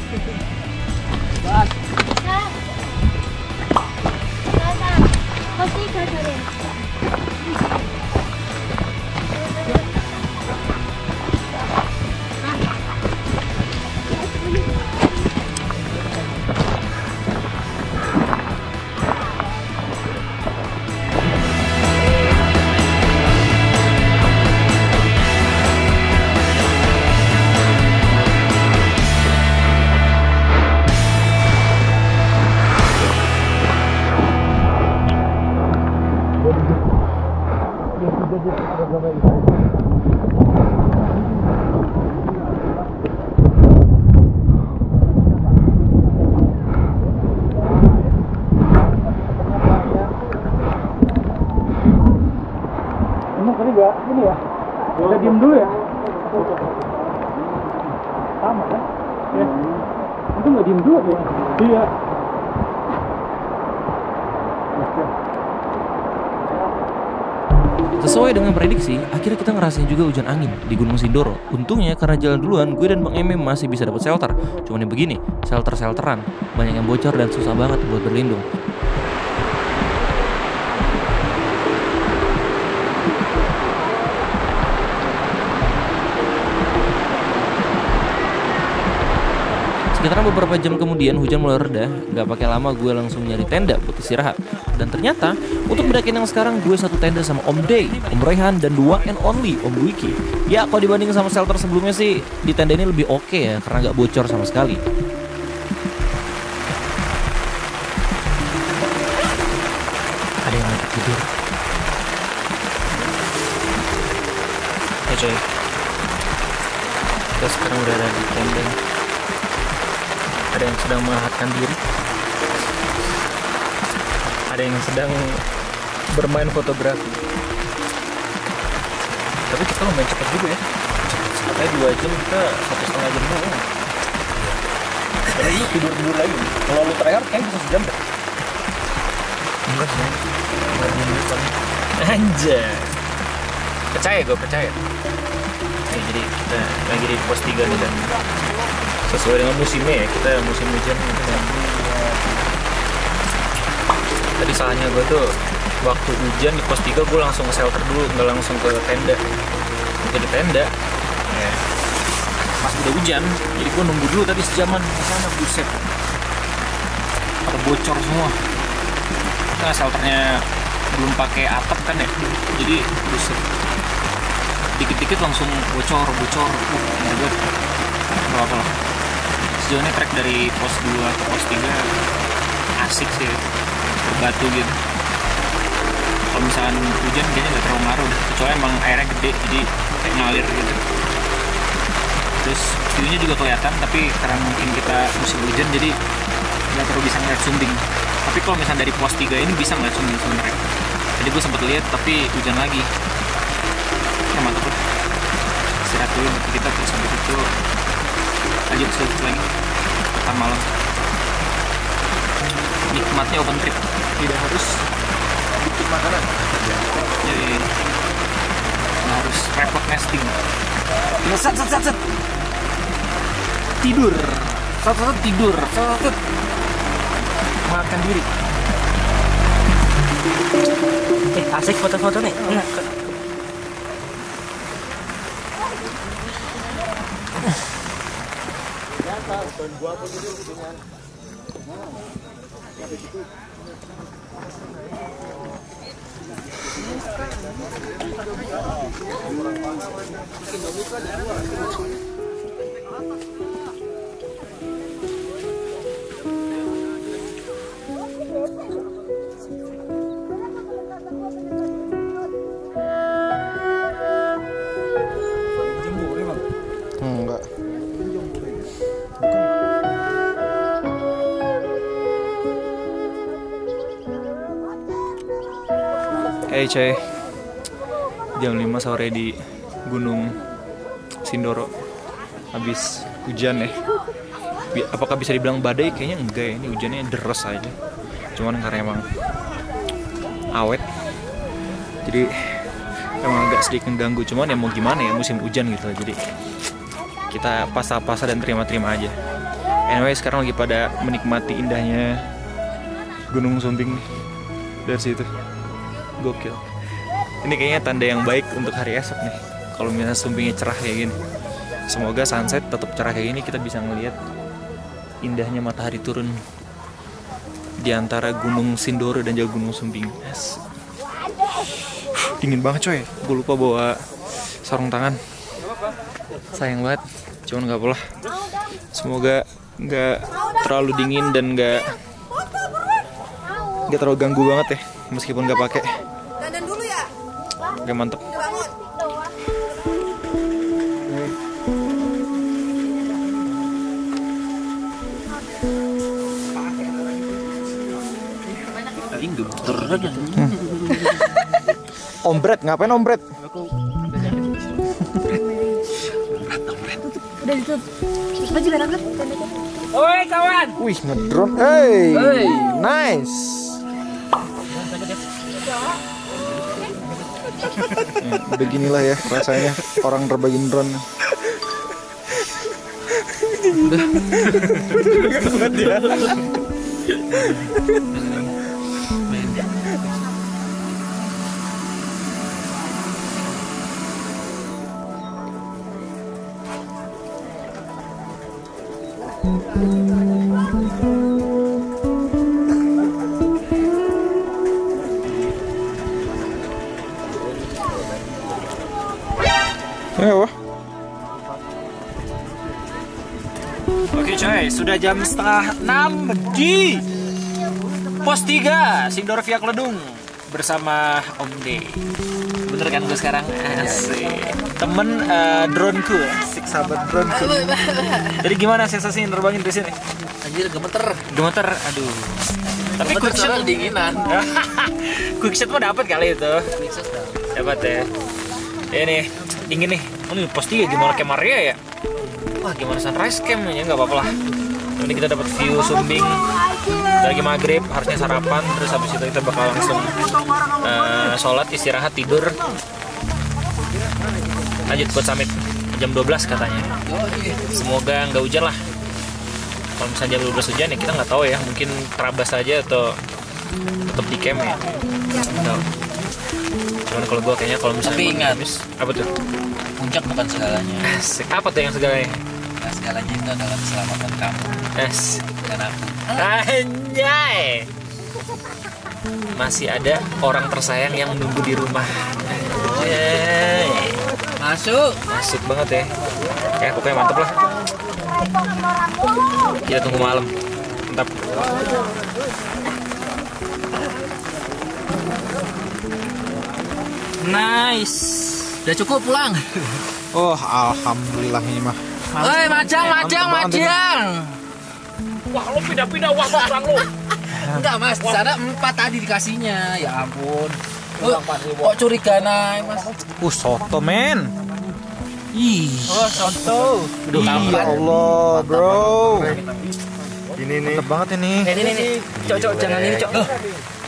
Bas. Pasti gagal. Emang tadi nggak ini ya? Udah diem dulu ya? Sama kan? Ya. Itu nggak diem dulu ya? Iya. Sesuai dengan prediksi, akhirnya kita ngerasain juga hujan angin di Gunung Sindoro. Untungnya karena jalan duluan, gue dan Bang Eme masih bisa dapat shelter. Cuman yang begini, shelter-shelteran, banyak yang bocor dan susah banget buat berlindung. Sekitaran beberapa jam kemudian hujan mulai reda. Gak pakai lama gue langsung nyari tenda buat istirahat. Dan ternyata untuk pendakian yang sekarang gue satu tenda sama Om Day, Om Rehan, dan the one and only Om Wiki. Ya kalau dibanding sama shelter sebelumnya sih di tenda ini lebih oke ya karena gak bocor sama sekali. Ada yang lagi tidur. Coy, kita sekarang udah ada di tenda. Ada yang sedang merahatkan diri, ada yang sedang bermain fotografi. Tapi kita lumayan cepat juga ya. Katanya 2 jam, kita 1,5 jam doang. Karena ini tidur lagi. Kalau lu terakhir kayaknya bisa sejam deh. Enggak sih, 2 jam dulu paling. Anjay, percaya gue, percaya. Oke, jadi kita lagi di pos 3 nih dan sesuai dengan musimnya ya, kita musim hujan gitu kan. Tadi salahnya gue tuh waktu hujan di pos 3 gue langsung ke shelter dulu, nggak langsung ke tenda. Jadi tenda ya, pas udah hujan, jadi gue nunggu dulu tadi sejaman ke sana, buset pada bocor semua. Nah shelternya belum pakai atap kan ya, jadi buset dikit-dikit langsung bocor. Ya gue nggak apa-apa lah. Sejauh ini trek dari pos 2 ke pos 3 asik sih, berbatu gitu. Kalau misalkan hujan kayaknya nggak terlalu ngaruh, kecuali emang airnya gede jadi kayak ngalir gitu. Terus view-nya juga kelihatan, tapi karena mungkin kita musim hujan jadi nggak terlalu bisa ngeliat sumbing. Tapi kalau misalnya dari pos 3 ini bisa ngeliat sumbing sebenarnya. Tadi gue sempet lihat tapi hujan lagi. Ya mantap lah. Istirahat dulu, nanti kita terus sampai itu lanjut lagi makan malam. Nikmatnya open trip, tidak harus bikin makanan, jadi nggak harus repot nesting. Set tidur, tidur, makan diri. Asik foto-foto nih. Enggak. Hey coy, jam 5 sore di Gunung Sindoro. Habis hujan ya. Apakah bisa dibilang badai? Kayaknya enggak ya, ini hujannya deres aja. Cuman karena emang awet, jadi emang agak sedikit mengganggu. Cuman ya mau gimana ya, musim hujan gitu. Jadi kita pasrah-pasrah dan terima-terima aja. Anyway, sekarang lagi pada menikmati indahnya Gunung Sumbing nih. Dari situ gokil. Ini kayaknya tanda yang baik untuk hari esok nih. Kalau misalnya sumbingnya cerah kayak gini, semoga sunset tetap cerah kayak gini, kita bisa ngelihat indahnya matahari turun di antara Gunung Sindoro dan juga Gunung Sumbing. Yes. Dingin banget coy. Gue lupa bawa sarung tangan. Sayang banget. Cuman nggak apa-apa. Semoga nggak terlalu dingin dan nggak terlalu ganggu banget ya, meskipun nggak pakai. Dandan dulu ya. Oke, mantep. Ombret, ngapain ombret? Udah ditutup. Baju merah kan? Oi kawan. Wih, ngedrone. Hey, nice. Ya, beginilah ya rasanya orang terbangin drone. Ayo. Oke coy, sudah jam setengah 6 di Pos 3 Sindoro Via Kledung bersama Om D. Bener kan gue sekarang? Asik. Temen droneku, asik sahabat droneku. Jadi gimana sensasinya nerbangin di sini? Anjir gemeter. Gemeter, aduh. Tapi quick shot dinginan. quick shot mah dapat kali itu. Quickshot dah. Dapat ya. Ini dingin nih. Oh, ini Pos 3 gimana kayak Maria ya? Wah, gimana sunrise cam ya, nggak apa-apa lah. Ini kita dapat view Sumbing lagi maghrib, harusnya sarapan, terus habis itu kita bakal langsung sholat, istirahat, tidur, lanjut buat summit jam 12 katanya. Semoga nggak hujan lah. Kalau misalnya jam 12 hujan ya kita nggak tahu ya, mungkin terabas aja atau tetap di camp ya. Tahu. Cuman kalau gue kayaknya kalau misalnya Tapi ingat, apa tuh? puncak bukan segalanya. Asik. Apa tuh yang segalanya? Nah, segalanya itu adalah keselamatan kamu dan aku. Anjay. Masih ada orang tersayang yang menunggu di rumah. Anjay. Masuk banget ya. Ya pokoknya mantep lah. Kita tunggu malam. Mantap. Nice. Udah cukup pulang. Oh, alhamdulillah ini mah. Hei, majang. Wah, lu pindah-pindah wah bang lu. Enggak mas, di sana 4 tadi dikasihnya. Ya ampun. Kok curiga naik mas? Soto men. Ih. Oh, soto. Aduh, Ya Allah, bro. Ini nih. Mantep banget ini. Ini. Cok, jangan ini, Cok.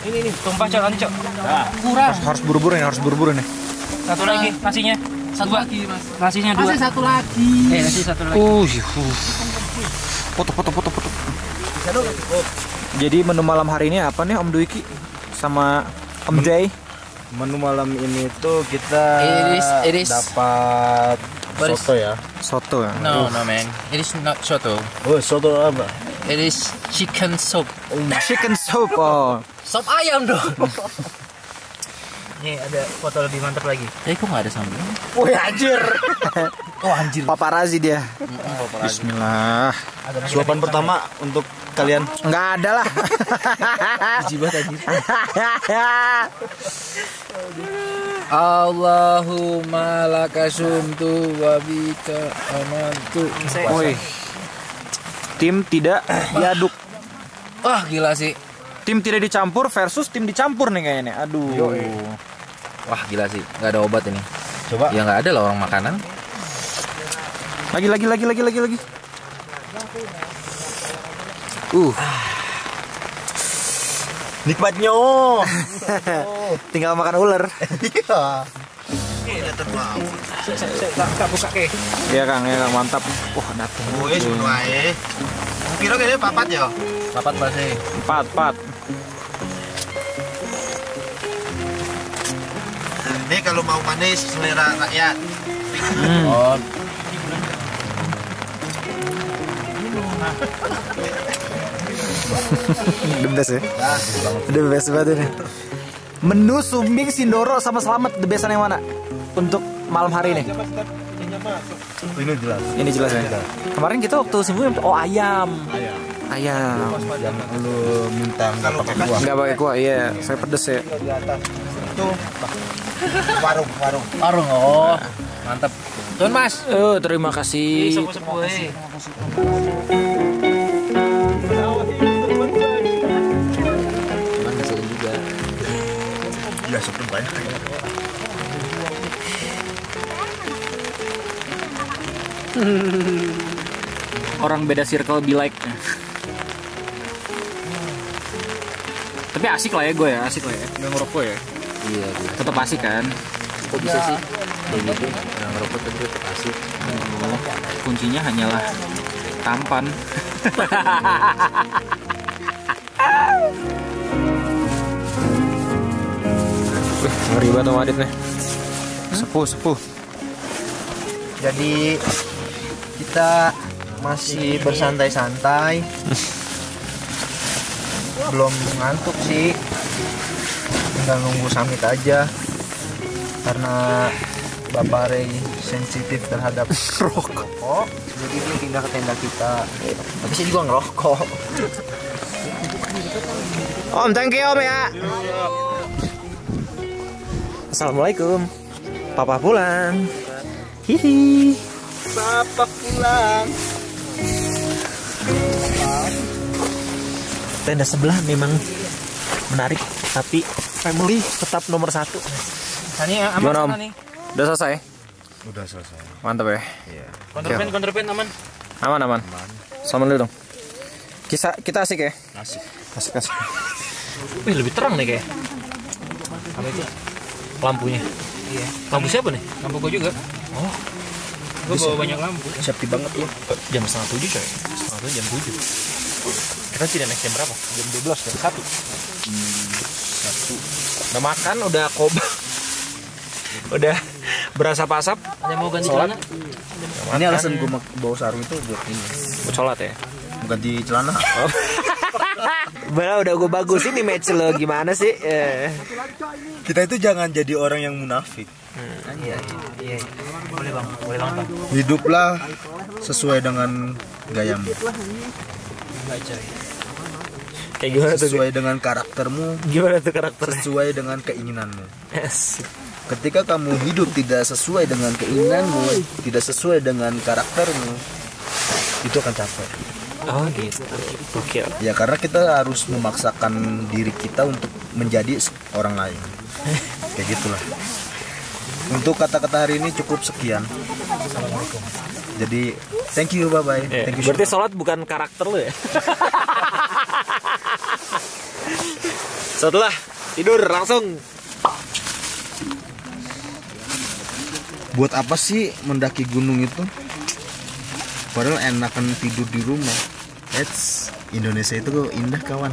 Ini, tumpah Cok, nanti Cok. Kurang. Harus buru-buru nih. Satu lagi nasinya. Satu lagi mas. Nasinya 2. Masih satu lagi. Nasi satu lagi. Foto. Jadi menu malam hari ini apa nih Om Dwiki sama Om Jay? Menu malam ini tuh kita It is. dapat soto ya. Soto ya. No man. It is not soto. Oh, soto apa? It is chicken soup. Chicken soup. Oh. Sop ayam dong. Nih ada foto lebih mantap lagi. Kok nggak ada sambal? Woi anjir. Oh anjir. Paparazi dia. Bismillah. Suapan pertama untuk kalian. Enggak ada lah. Jibat anjir. Allahumma lakasumtu wa bika amantu. Woi. Tim tidak diaduk. Wah gila sih. Tim tidak dicampur versus tim dicampur nih kayaknya nih. Aduh. Wah gila sih. Nggak ada obat ini. Coba. Ya nggak ada lah orang makanan. Lagi. Nikmatnya. Tinggal makan ular. Iya. Tak buka ke. Iya Kang, mantap. Wah, datang. Wes ngono ae. Kira kene papat ya? Papat pasti. 4. Ini kalau mau manis selera rakyat. Oh. The best ya. The best banget ini. Menu Sumbing, Sindoro sama Slamet, the bestan yang mana? Untuk malam hari ini. Ini jelas. Ini jelas ya. Kemarin kita waktu Sumbing ayam. Ayam. Yang lu minta nggak pakai kuah. Enggak pakai kuah, iya. Saya pedes ya. Itu warung. Warung. Oh. Mantap. Tuan Mas. Terima kasih. Mana juga. Ya, sup banyak. Orang beda circle be like. Tapi asik lah ya gue ya, asik lah ya. Nggak ngerokok ya. Iya. Tetap asik kan. Kok bisa sih? Kayak gitu. Yang ngerokok tapi tetap asik. Kuncinya hanyalah tampan. Ngeri banget sama Adit nih. Sepuh. Jadi kita masih bersantai-santai. Belum ngantuk sih. Tinggal nunggu summit aja. Karena Bapak Ray sensitif terhadap rokok. Jadi dia pindah ke tenda kita. Tapi saya juga ngerokok. Om, thank you Om ya. Assalamualaikum. Papa pulang. Hihi. Papa pulang. Tenda sebelah memang menarik, tapi family tetap nomor 1. Ini aman. Gimana Om? Nih. Udah selesai? Udah selesai. Mantap ya. Iya. Kontrapen aman. Aman. Sama dulu dong. Kita asik ya? Asik. Asik. Wih, lebih terang nih kayak. Apa itu? Lampunya. Iya. Lampu siapa nih? Lampu gua juga. Oh. Gua bawa banyak lampu. Safety banget ya. Jam 6:30 coy. Setengah jam 7. Kita tidak naik jam berapa? Jam 12, jam 1. 1. Udah makan, udah koba. Udah berasap-asap. Ada mau ganti celana? Ini alasan gue bawa sarung itu buat ini. Buat sholat ya? Ganti celana. Udah gue bagusin nih match lo, gimana sih? Kita itu jangan jadi orang yang munafik. Iya. Boleh bang. Hiduplah sesuai dengan gayamu. Kayak gimana tuh? Sesuai dengan karaktermu. Gimana tuh karakternya? Sesuai dengan keinginanmu. Yes. Ketika kamu hidup tidak sesuai dengan keinginanmu, tidak sesuai dengan karaktermu, itu akan capek. Oh gitu. Oke. Ya karena kita harus memaksakan diri kita untuk menjadi orang lain. Kayak gitulah. Untuk kata-kata hari ini cukup sekian. Assalamualaikum. Jadi thank you, bye bye. Thank you. Berarti sholat bukan karakter lo ya? Setelah tidur langsung. Buat apa sih mendaki gunung itu? Padahal enakan tidur di rumah. Indonesia itu indah kawan.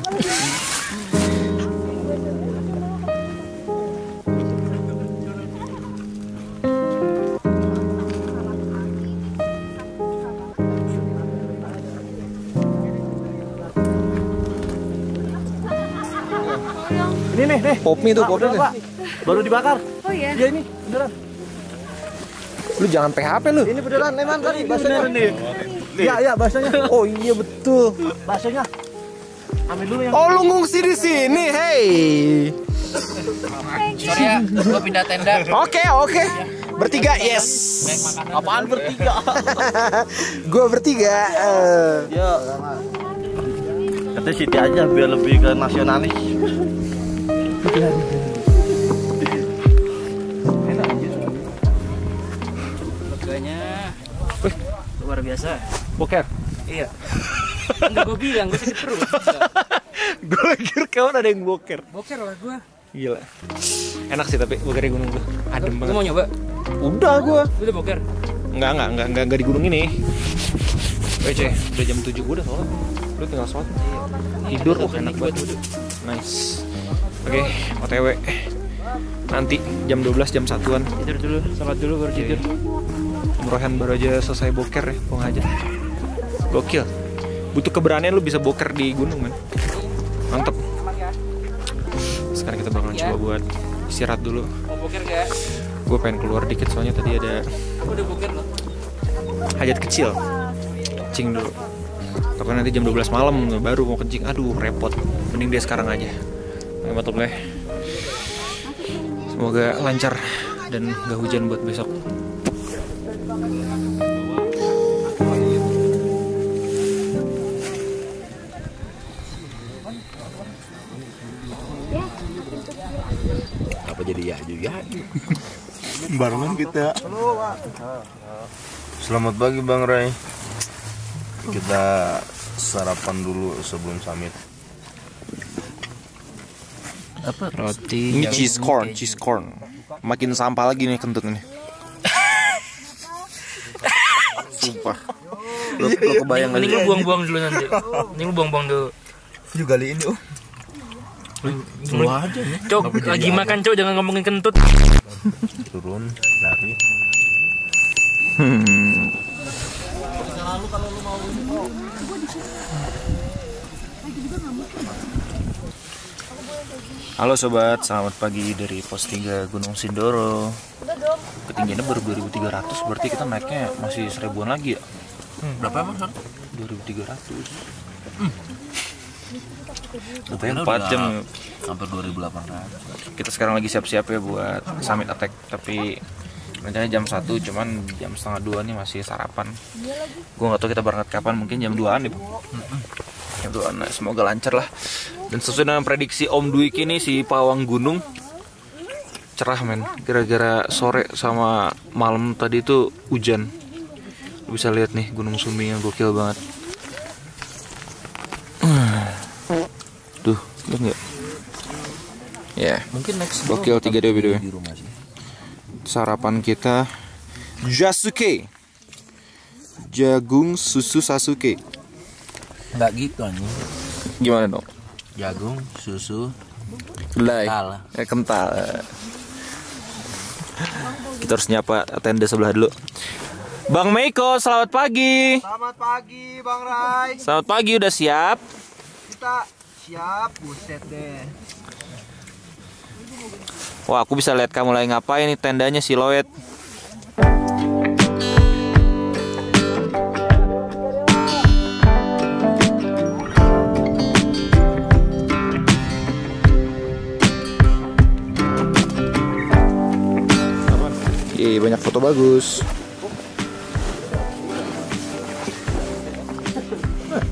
Ini nih. Pop mie tuh, baru dibakar. Oh iya. Iya ini, beneran. Lu jangan PHP lu. Ini beneran Leman tadi bahasanya. Iya bahasanya. Oh iya betul. Bahasanya. Ambil dulu yang. Oh lu ngungsi di sini, hey. Sorry ya, gua pindah tenda. Oke. Bertiga, yes. Apaan bertiga? Gua bertiga. Ya. Katanya Siti aja biar lebih ke nasionalis. Luar biasa. Boker. Iya. Enggak gue bilang, gue sakit perut. Gue kira kawan ada yang boker. Boker lah gue. Gila. Enak sih tapi boker di gunung tuh. Adem banget. Lu mau nyoba? Udah gue. Lu udah boker? Enggak di gunung ini. Oke, udah jam 7 gue udah sholat. Lu tinggal sholat. Tidur, enak banget. Nice. Oke, OTW. Nanti jam 12 jam 1-an. Tidur dulu, sholat dulu baru tidur. Umrohan baru aja selesai boker ya, Bang aja. Gokil. Butuh keberanian lu bisa boker di gunung kan. Mantep. Sekarang kita bakalan coba buat istirahat dulu. Mau boker gak? Gue pengen keluar dikit soalnya tadi ada Udah boker loh. hajat kecil. Kencing dulu. Tapi nanti jam 12 malam baru mau kencing. Aduh repot. Mending dia sekarang aja. Mantap lah. Semoga lancar dan gak hujan buat besok. Apa jadi ya juga? Barengan kita. Selamat pagi Bang Ray. Kita sarapan dulu sebelum summit. Apa? Roti. Ini cheese corn. Makin sampah lagi nih kentut ini. Sumpah. Lo kebayang Mending lu buang-buang dulu nanti. Mending lu buang-buang dulu. juga kali ini Lu aja nih. Cok, lagi makan Cok, jangan ngomongin kentut. turun dari. Halo sobat, selamat pagi dari pos 3 Gunung Sindoro. Ketinggiannya baru 2300, berarti kita naiknya masih 1000-an lagi ya? Berapa emang, San? 2300. Udah 4 jam. Hampir 2800. Kita sekarang lagi siap-siap ya buat summit attack, tapi rencananya jam 1, cuman jam setengah 2 nih masih sarapan. Gue gak tahu kita berangkat kapan, mungkin jam 2-an deh. Jam 2-an, nah, semoga lancar lah. Dan sesuai dengan prediksi Om Dwiki nih, si pawang gunung cerah men. Gara-gara sore sama malam tadi itu hujan. Lu bisa lihat nih Gunung Sumbing yang gokil banget. Tuh, lihat nggak? Ya, Mungkin next gokil 3 dewa video. Sarapan kita Jasuke, jagung susu Sasuke. Enggak gitu anjing. Gimana dong? Jagung, susu, Belai. kental. Kental. Kita harus nyapa tenda sebelah dulu. Bang Meiko, selamat pagi. Selamat pagi Bang Rai. Selamat pagi, udah siap? Kita siap, buset deh. Wah, aku bisa lihat kamu lagi ngapain nih, tendanya siluet. Banyak foto bagus.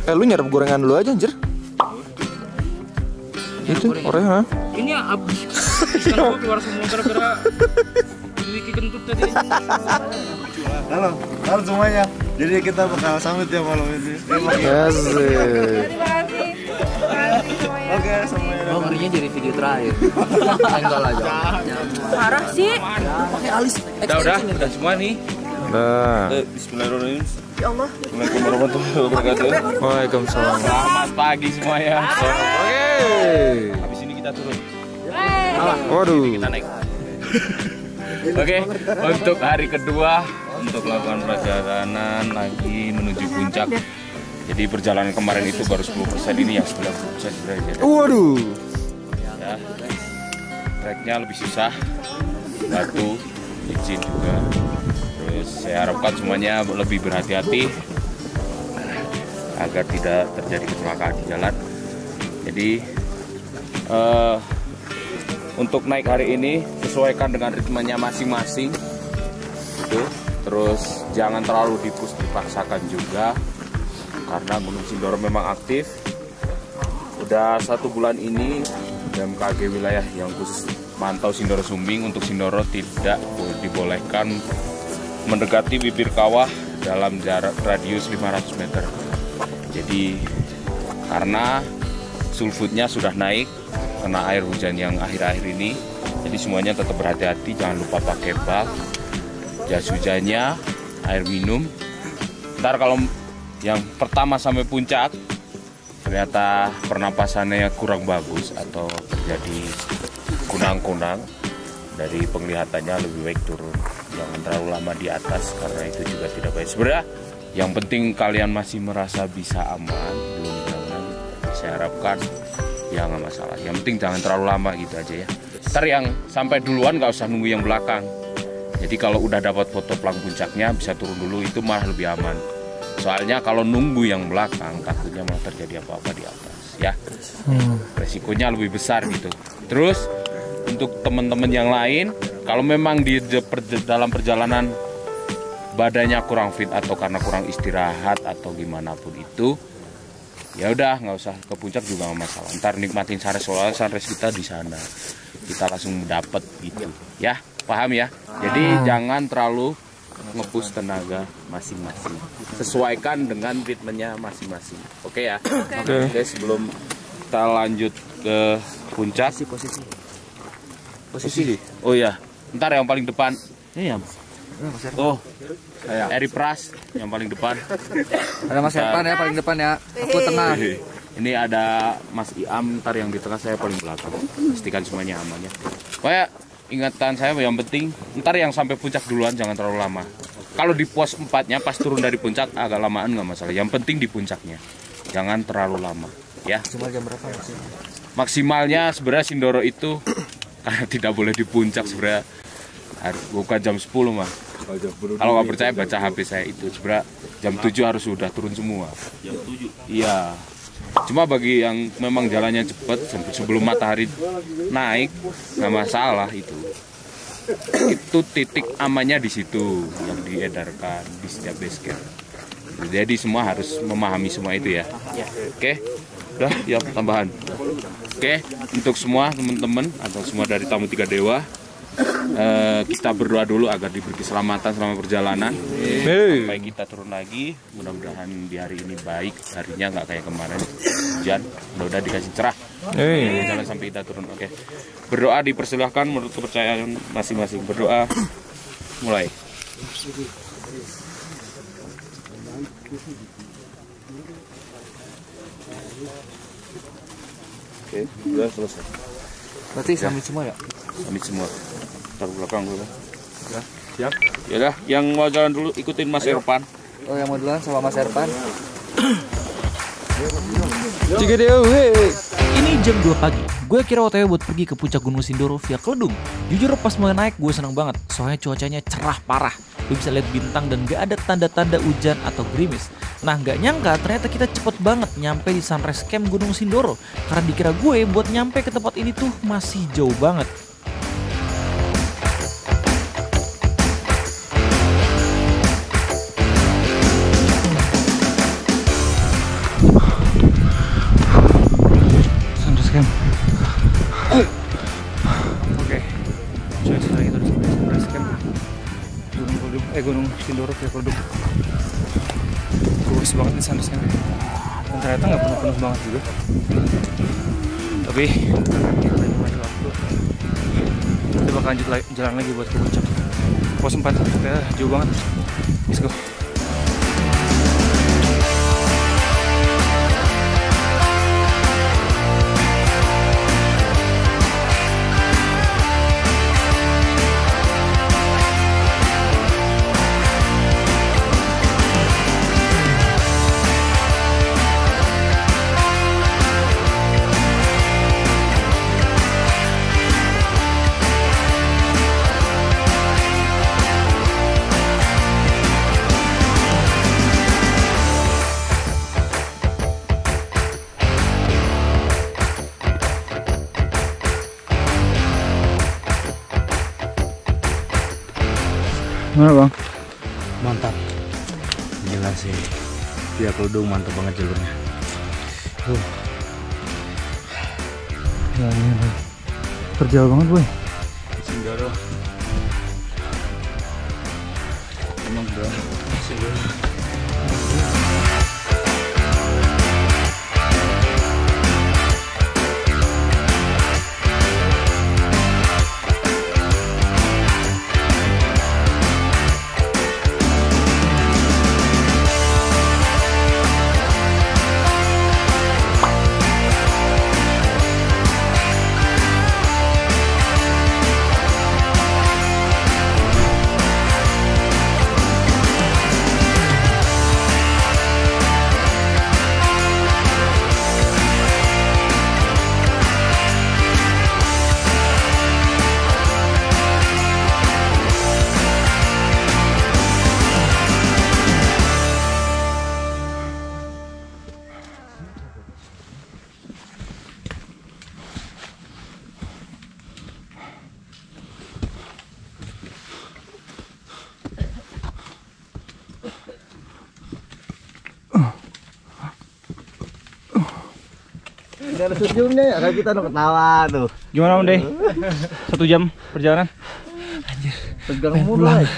Lu nyerap gorengan dulu aja anjir. Itu orangnya. Ini abis kan gua keluar semua gara-gara Wiki kentut tadi. Halo semuanya. Jadi kita bakal summit ya malam ini. Oke semuanya. Oh, ngerinya jadi video terakhir. Enggak lah, Parah sih. pakai alis. Udah semua nih. Nah. Bismillahirrahmanirrahim. Ya Allah. Assalamualaikum warahmatullahi wabarakatuh. Waalaikumsalam. Selamat pagi semuanya. Oke. Habis ini kita turun. Waduh. Kita naik. Oke, untuk hari kedua untuk melakukan perjalanan lagi menuju puncak. Jadi perjalanan kemarin itu baru 10%, ini yang 90% sebenarnya. Waduh. Ya, treknya lebih susah, batu, licin juga. Terus saya harapkan semuanya lebih berhati-hati agar tidak terjadi kecelakaan di jalan. Jadi untuk naik hari ini sesuaikan dengan ritmenya masing-masing. Terus jangan terlalu dipaksakan juga, karena Gunung Sindoro memang aktif. Udah 1 bulan ini BMKG wilayah yang khusus mantau Sindoro Sumbing untuk Sindoro tidak dibolehkan mendekati bibir kawah dalam jarak radius 500 meter. Jadi karena sulfutnya sudah naik kena air hujan yang akhir-akhir ini, jadi semuanya tetap berhati-hati, jangan lupa pakai bak, jas hujannya, air minum. Ntar kalau yang pertama sampai puncak ternyata pernapasannya kurang bagus atau terjadi kunang-kunang, dari penglihatannya lebih baik turun, jangan terlalu lama di atas karena itu juga tidak baik. Sebenarnya yang penting kalian masih merasa bisa aman, belum jangan, saya harapkan ya nggak masalah, yang penting jangan terlalu lama gitu aja ya. Ntar yang sampai duluan nggak usah nunggu yang belakang. Jadi kalau udah dapat foto pelang puncaknya bisa turun dulu, itu malah lebih aman. Soalnya kalau nunggu yang belakang takutnya malah terjadi apa-apa di atas ya. Resikonya lebih besar gitu. Terus untuk teman-teman yang lain, kalau memang di dalam perjalanan badannya kurang fit atau karena kurang istirahat atau gimana pun itu, ya udah nggak usah ke puncak juga nggak masalah. Ntar nikmatin sunrise, soalnya sunrise kita di sana, kita langsung dapet gitu ya, paham ya. Jadi jangan terlalu nge-push tenaga masing-masing. Sesuaikan dengan ritmenya masing-masing. Oke ya. Oke, sebelum kita lanjut ke puncak. Posisi. Oh ya. Ntar yang paling depan. Iya. Oh, Eri Pras yang paling depan. Ada Mas Erpan ya paling depan ya. Aku tengah. Ini ada Mas Iam, ntar yang di tengah, saya paling belakang. Pastikan semuanya aman ya. Pokoknya ingatan saya yang penting, ntar yang sampai puncak duluan jangan terlalu lama. Kalau di pos 4-nya pas turun dari puncak agak lamaan nggak masalah. Yang penting di puncaknya, jangan terlalu lama ya. Cuma jam berapa sih? Maksimalnya sebenarnya Sindoro itu karena tidak boleh di puncak sebenarnya harus buka jam 10 mah. Kalau nggak percaya baca HP saya itu sebenarnya jam 7 harus sudah turun semua. Jam 7? Iya. Cuma bagi yang memang jalannya cepat sebelum matahari naik nggak masalah itu. Itu titik amannya di situ yang diedarkan di setiap base camp. Jadi semua harus memahami semua itu ya. Oke, udah ya tambahan. Oke, untuk semua teman-teman atau semua dari tamu 3 dewa, kita berdoa dulu agar diberi keselamatan selama perjalanan. Sampai kita turun lagi, mudah-mudahan di hari ini baik, harinya nggak kayak kemarin hujan, mudah-mudahan dikasih cerah. Jangan sampai kita turun. Oke, berdoa dipersilahkan menurut kepercayaan masing-masing. Berdoa, mulai. Oke, udah selesai. Berarti sambil semua ya? Sambil semua. Taruh belakang dulu. Ya, siap. Ya dah, yang mau jalan dulu ikutin Mas Erpan. Oh, yang mau duluan sama Mas Erpan. Ini jam 2 pagi. Gue kira OTW buat pergi ke puncak Gunung Sindoro via Kledung. Jujur pas mulai naik gue seneng banget. Soalnya cuacanya cerah parah. Gue bisa lihat bintang dan gak ada tanda-tanda hujan atau gerimis. Nah gak nyangka ternyata kita cepet banget nyampe di Sunrise Camp Gunung Sindoro. Karena dikira gue buat nyampe ke tempat ini tuh masih jauh banget. Sunrise Camp. Oke, sekarang kita udah sampai Sunrise Camp Gunung Sindoro via Kledung. Bagus banget nih Sunrise Camp. Dan ternyata nggak penuh-penuh banget juga. Tapi kita bakal lanjut jalan lagi buat ke puncak. Pos 4, kita jauh banget. Let's go. Gimana bang? Mantap, gila sih, via Kledung mantap banget jalurnya. Ya ini terjal banget boy. Sindoro. Emang udah Sindoro. Ada senyumnya ya, kan kita udah ketawa tuh. Gimana Om Dey? 1 jam perjalanan? Anjir, Tegang mulai.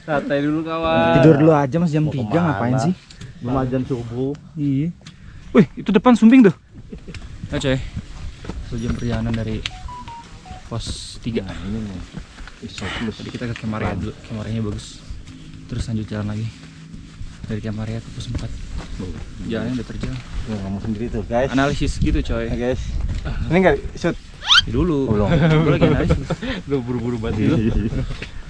Santai dulu kawan. Tidur dulu aja Mas jam 3 ngapain sih? Belum azan subuh. Iya. Wih, itu depan Sumbing tuh. Nah coy, 1 jam perjalanan dari pos 3. Ini nih. Tadi kita ke Camp Maria dulu, Camp Marianya bagus. Terus lanjut jalan lagi dari Camp Maria ke pos 4. Jalannya udah terjal. Ngomong sendiri tuh guys. Analisis gitu coy. Guys. Ini enggak shoot Dulu. belum. Gue lagi analisis. Lu buru-buru banget dulu.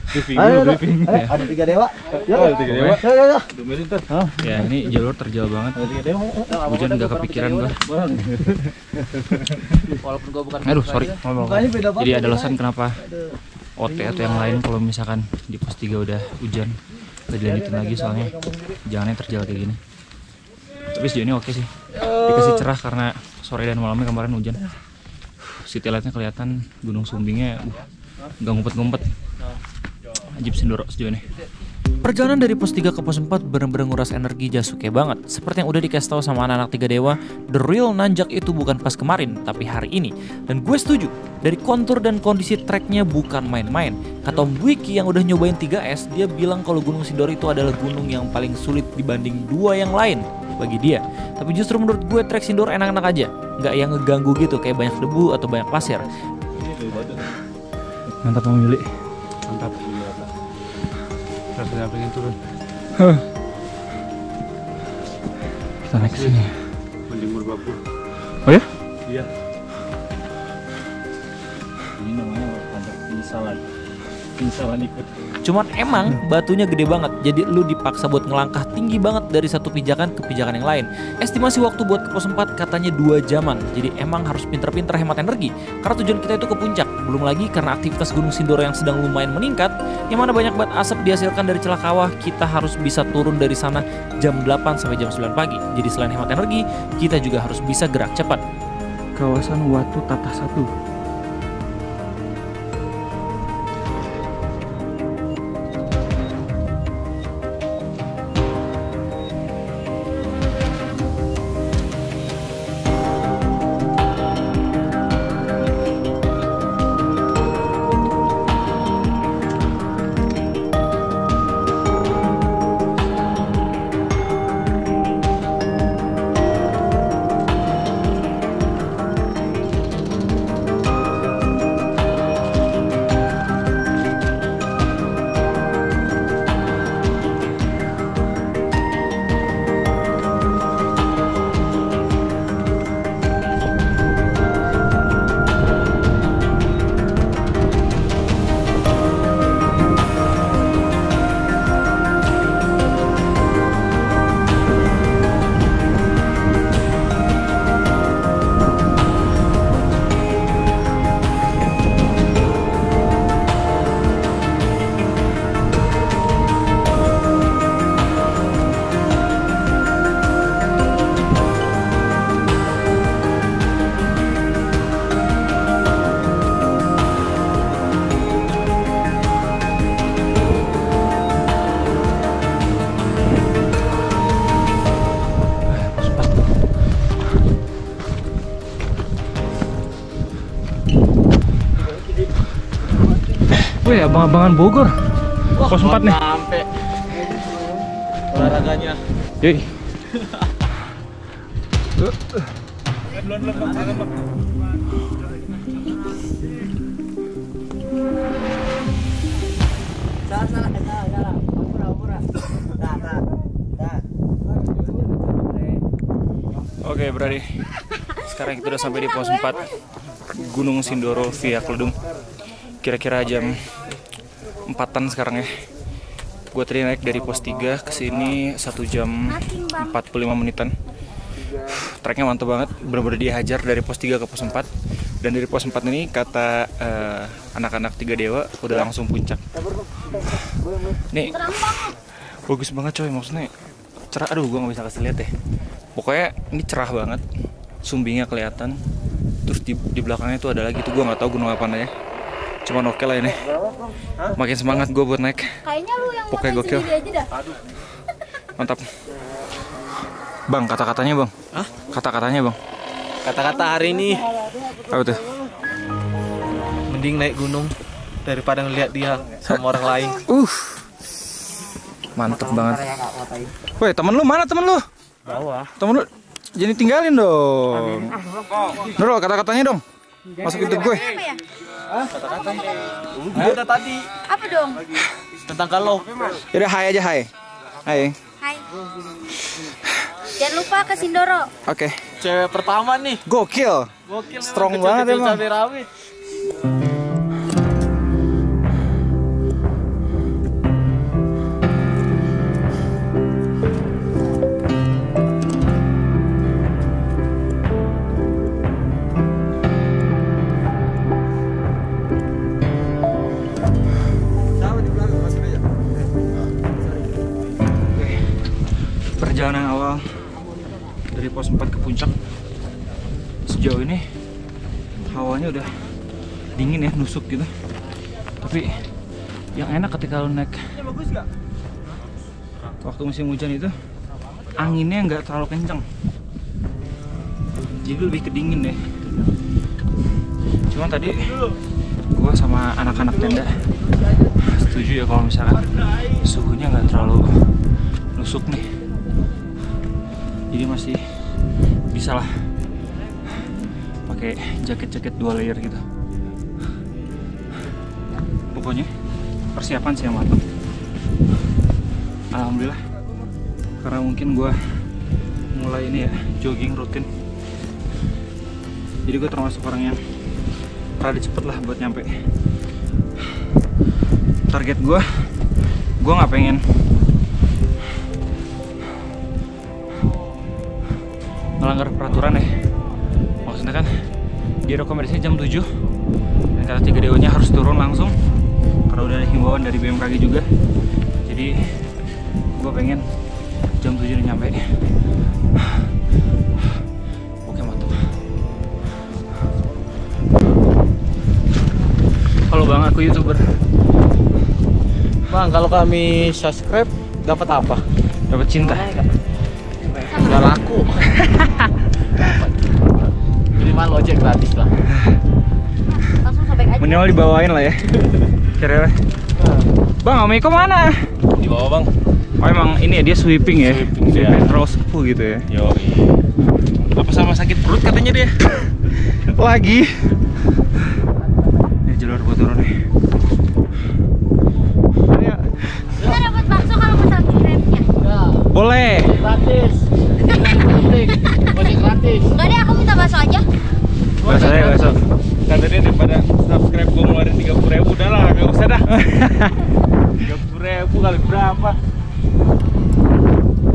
Ayo, ada 3 dewa. Ya, ada 3 dewa. Ya. Ya ini jalur terjal banget. Hujan nggak kepikiran gua. Walaupun gua bukan Aduh sorry. Mukanya beda banget. Jadi ada alasan kenapa OT atau yang lain kalau misalkan di pos 3 udah hujan nggak dilanjutin lagi soalnya jalannya terjal kayak gini. Tapi sejauh ini oke sih. Dikasih cerah karena sore dan malamnya kemarin hujan. City light-nya kelihatan, Gunung Sumbingnya nggak ngumpet-ngumpet. Ajib Sindoro sejauh ini. Perjalanan dari pos 3 ke pos 4 bener-bener nguras energi Jasuke banget. Seperti yang udah dikasih tahu sama anak-anak 3 dewa, the real nanjak itu bukan pas kemarin, tapi hari ini. Dan gue setuju, dari kontur dan kondisi treknya bukan main-main. Kata Om Wiki yang udah nyobain 3S, dia bilang kalau Gunung Sindoro itu adalah gunung yang paling sulit dibanding 2 yang lain bagi dia. Tapi justru menurut gue trek Sindoro enak-enak aja, nggak yang ngeganggu gitu kayak banyak debu atau banyak pasir. Mantap Om Yuli. Mantap. Rasanya pengen turun. Kita naik ke sini. Menjemur bambu. Oh ya? Iya. Ini namanya ada pingsalan ikut. Cuman emang batunya gede banget, jadi lu dipaksa buat ngelangkah tinggi banget dari satu pijakan ke pijakan yang lain. Estimasi waktu buat ke pos 4 katanya 2 jaman, jadi emang harus pinter-pinter hemat energi. Karena tujuan kita itu ke puncak, belum lagi karena aktivitas Gunung Sindoro yang sedang lumayan meningkat, yang mana banyak banget asap dihasilkan dari celah kawah, kita harus bisa turun dari sana jam 8 sampai jam 9 pagi. Jadi selain hemat energi, kita juga harus bisa gerak cepat. Kawasan Watu Tatah 1. Wih, abang-abangan Bogor. Pos 4 nih. Sampai olahraganya. Yoi. Oke, berarti sekarang kita udah sampai di pos 4 Gunung Sindoro via Kledung. Kira-kira jam 4-an sekarang ya. Gue tadi naik dari pos 3 ke sini 1 jam 45 menitan. Treknya mantap banget, bener-bener dihajar dari pos 3 ke pos 4. Dan dari pos 4 ini kata anak-anak 3 dewa udah langsung puncak. Nih, bagus banget coy, maksudnya cerah. Aduh, gue gak bisa kasih lihat ya. Pokoknya ini cerah banget, Sumbingnya kelihatan. Terus di belakangnya tuh ada lagi tuh, gue nggak tahu gunung apa namanya. Cuman oke lah ini. Makin semangat gue buat naik. Kayaknya lu yang pokoknya gokil. Mantap. Bang, kata-katanya bang. Hah? Kata-katanya bang. Kata-kata hari ini apa tuh? mending naik gunung daripada ngeliat dia sama orang lain. Mantep banget. Woi, temen lu mana temen lu? Bawah. Temen lu jadi tinggalin dong. Nurul, kata-katanya dong. Masuk pintu gue. Kata-katanya. Udah tadi. Apa dong? Tentang kalau. Yaudah, hai aja, hai. Hai. Hai. Jangan lupa ke Sindoro. Oke. Cewek pertama nih. Gokil. Strong banget emang. Cabai rawit. Perjalanan awal dari pos 4 ke puncak. Sejauh ini hawanya udah dingin ya, nusuk gitu. Tapi yang enak ketika lu naik waktu musim hujan itu, anginnya nggak terlalu kencang, jadi lebih kedingin deh. Cuman tadi gua sama anak-anak tenda setuju ya kalau misalkan suhunya nggak terlalu nusuk nih, jadi masih bisa lah pakai jaket-jaket 2 layer gitu. Pokoknya persiapan sih yang matang. Alhamdulillah, karena mungkin gue mulai ini ya jogging rutin, jadi gue termasuk orang yang rada cepet lah buat nyampe. Target gue nggak pengen melanggar peraturan ya. Maksudnya kan direkomendasinya jam 7 dan kata 3 DO nya harus turun langsung karena udah ada himbauan dari BMKG juga. Jadi gue pengen jam 7 udah nyampe. Oke, mantap. Halo Bang, aku YouTuber. Bang, kalau kami subscribe dapat apa? Dapat cinta. Nggak laku. Minimal ojek gratis lah. Langsung sobek aja. Minimal dibawain lah ya. Kira-kira. Bang, Om Eko mana? Di bawah bang. Oh emang ini ya, dia sweeping ya? Iya. Terlalu sepuh gitu ya? Yo. Apa sama sakit perut katanya dia? Lagi. Ini jalur buat turun nih. Kita dapat bakso kalau pesan grabnya. Boleh. Gratis. Ojek gratis. Enggak deh, aku minta bakso aja. Bakso ya, bakso. Kata dia daripada subscribe gue ngeluarin 30.000, udah lah, gak usah dah. 30.000 kali berapa?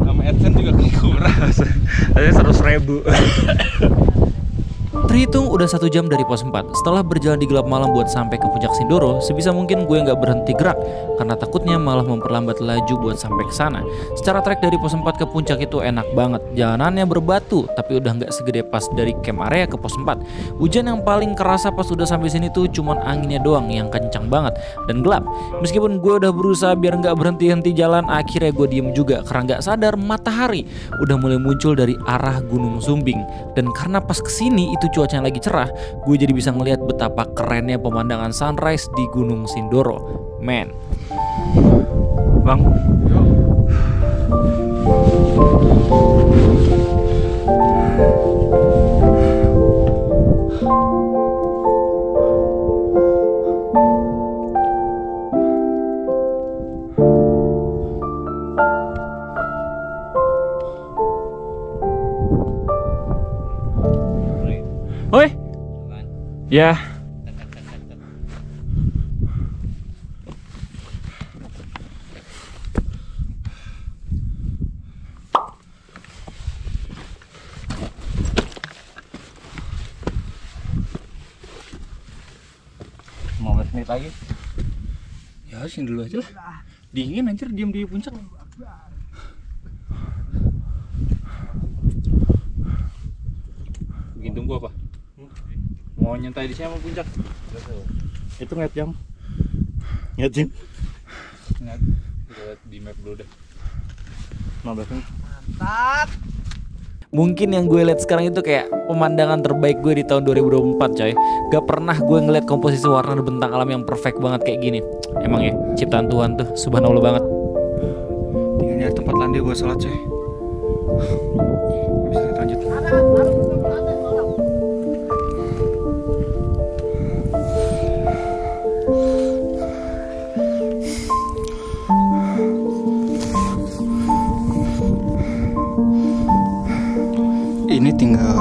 Sama AdSense juga kurang. Tadi 100.000. Terhitung udah 1 jam dari pos 4. Setelah berjalan di gelap malam buat sampai ke puncak Sindoro, sebisa mungkin gue nggak berhenti gerak karena takutnya malah memperlambat laju buat sampai ke sana. Secara trek dari pos 4 ke puncak itu enak banget. Jalanannya berbatu, tapi udah nggak segede pas dari camp area ke pos 4. Hujan yang paling kerasa pas udah sampai sini tuh cuman anginnya doang yang kencang banget dan gelap. Meskipun gue udah berusaha biar nggak berhenti-henti jalan, akhirnya gue diem juga karena nggak sadar matahari udah mulai muncul dari arah Gunung Sumbing. Dan karena pas kesini itu cuacanya lagi cerah, gue jadi bisa ngelihat betapa kerennya pemandangan sunrise di Gunung Sindoro. Man. Bang. Oi. Ya. Mau menit lagi? Ya sini dulu aja lah. Dingin anjir diam di puncak. Bikin tunggu apa? Mau nyantai di sini sama puncak? Itu ngeliat jam. Ngeliat jam. Ingat, lihat di map dulu deh. 15 menit. Mantap. Mungkin yang gue lihat sekarang itu kayak pemandangan terbaik gue di tahun 2024 coy. Gak pernah gue ngeliat komposisi warna dan bentang alam yang perfect banget kayak gini. Emang ya, ciptaan Tuhan tuh subhanallah banget. Tinggal nyari tempat landai buat sholat coy. Bisa lanjut. Ini tinggal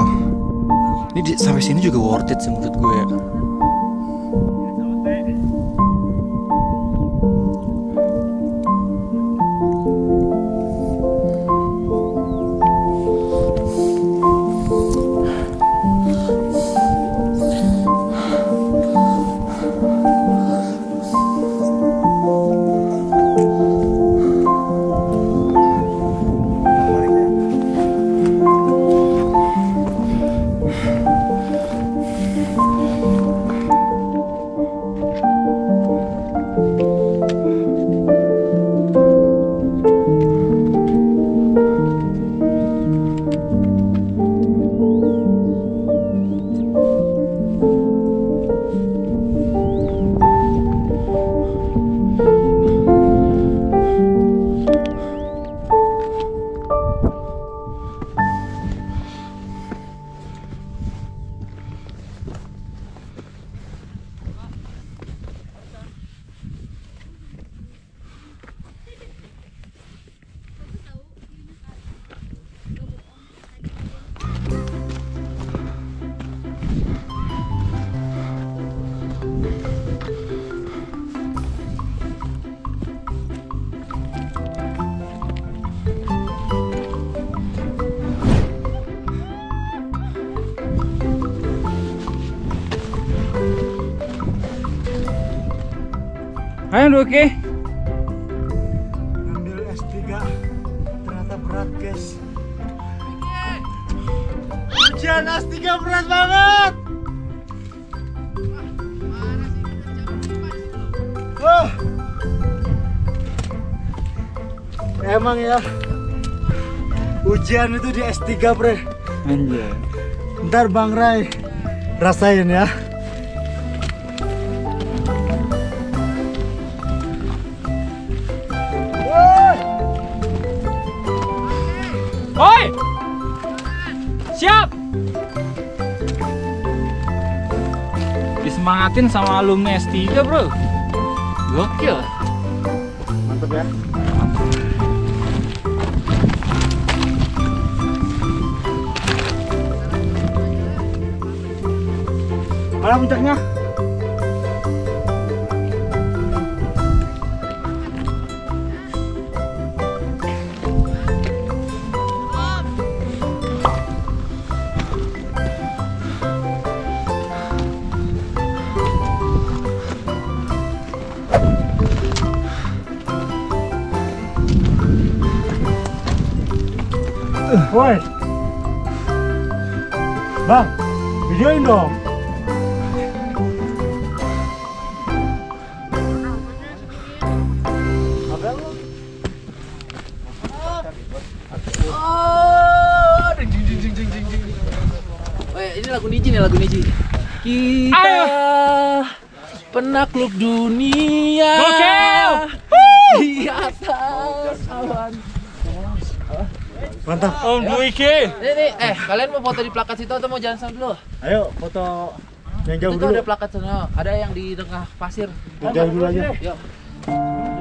sampai sini juga worth it sih menurut gue. Ayo, oke. Ambil S3 ternyata berat guys. Ujian S3 berat banget. Emang ya, ujian itu di S3 bre. Anjay. Ntar Bang Ray rasain ya. Oi! Siap! Disemangatin sama alumni S3 bro. Gokil. Mantap ya. Mana puncaknya? Woi, Bang, videoin dong. Ini lagu Niji nih, lagu Niji. Kita penakluk dunia. Di atas awan. Mantap. Om Duike. Nih, kalian mau foto di plakat situ atau mau jalan sama dulu? Ayo foto yang jauh itu dulu. Ada plakat sana, ada yang di tengah pasir. Jauh dulu aja. Yuk.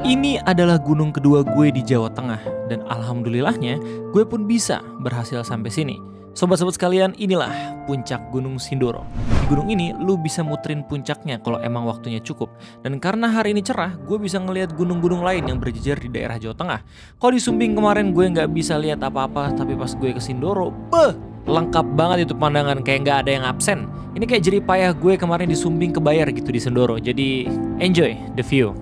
Ini adalah gunung kedua gue di Jawa Tengah dan alhamdulillahnya gue pun bisa berhasil sampai sini. Sobat-sobat sekalian, inilah puncak Gunung Sindoro. Di gunung ini lu bisa muterin puncaknya kalau emang waktunya cukup. Dan karena hari ini cerah, gue bisa ngelihat gunung-gunung lain yang berjejer di daerah Jawa Tengah. Kalau di Sumbing kemarin gue nggak bisa lihat apa-apa, tapi pas gue ke Sindoro, lengkap banget itu pandangan, kayak nggak ada yang absen. Ini kayak jerih payah gue kemarin di Sumbing kebayar gitu di Sindoro. Jadi enjoy the view.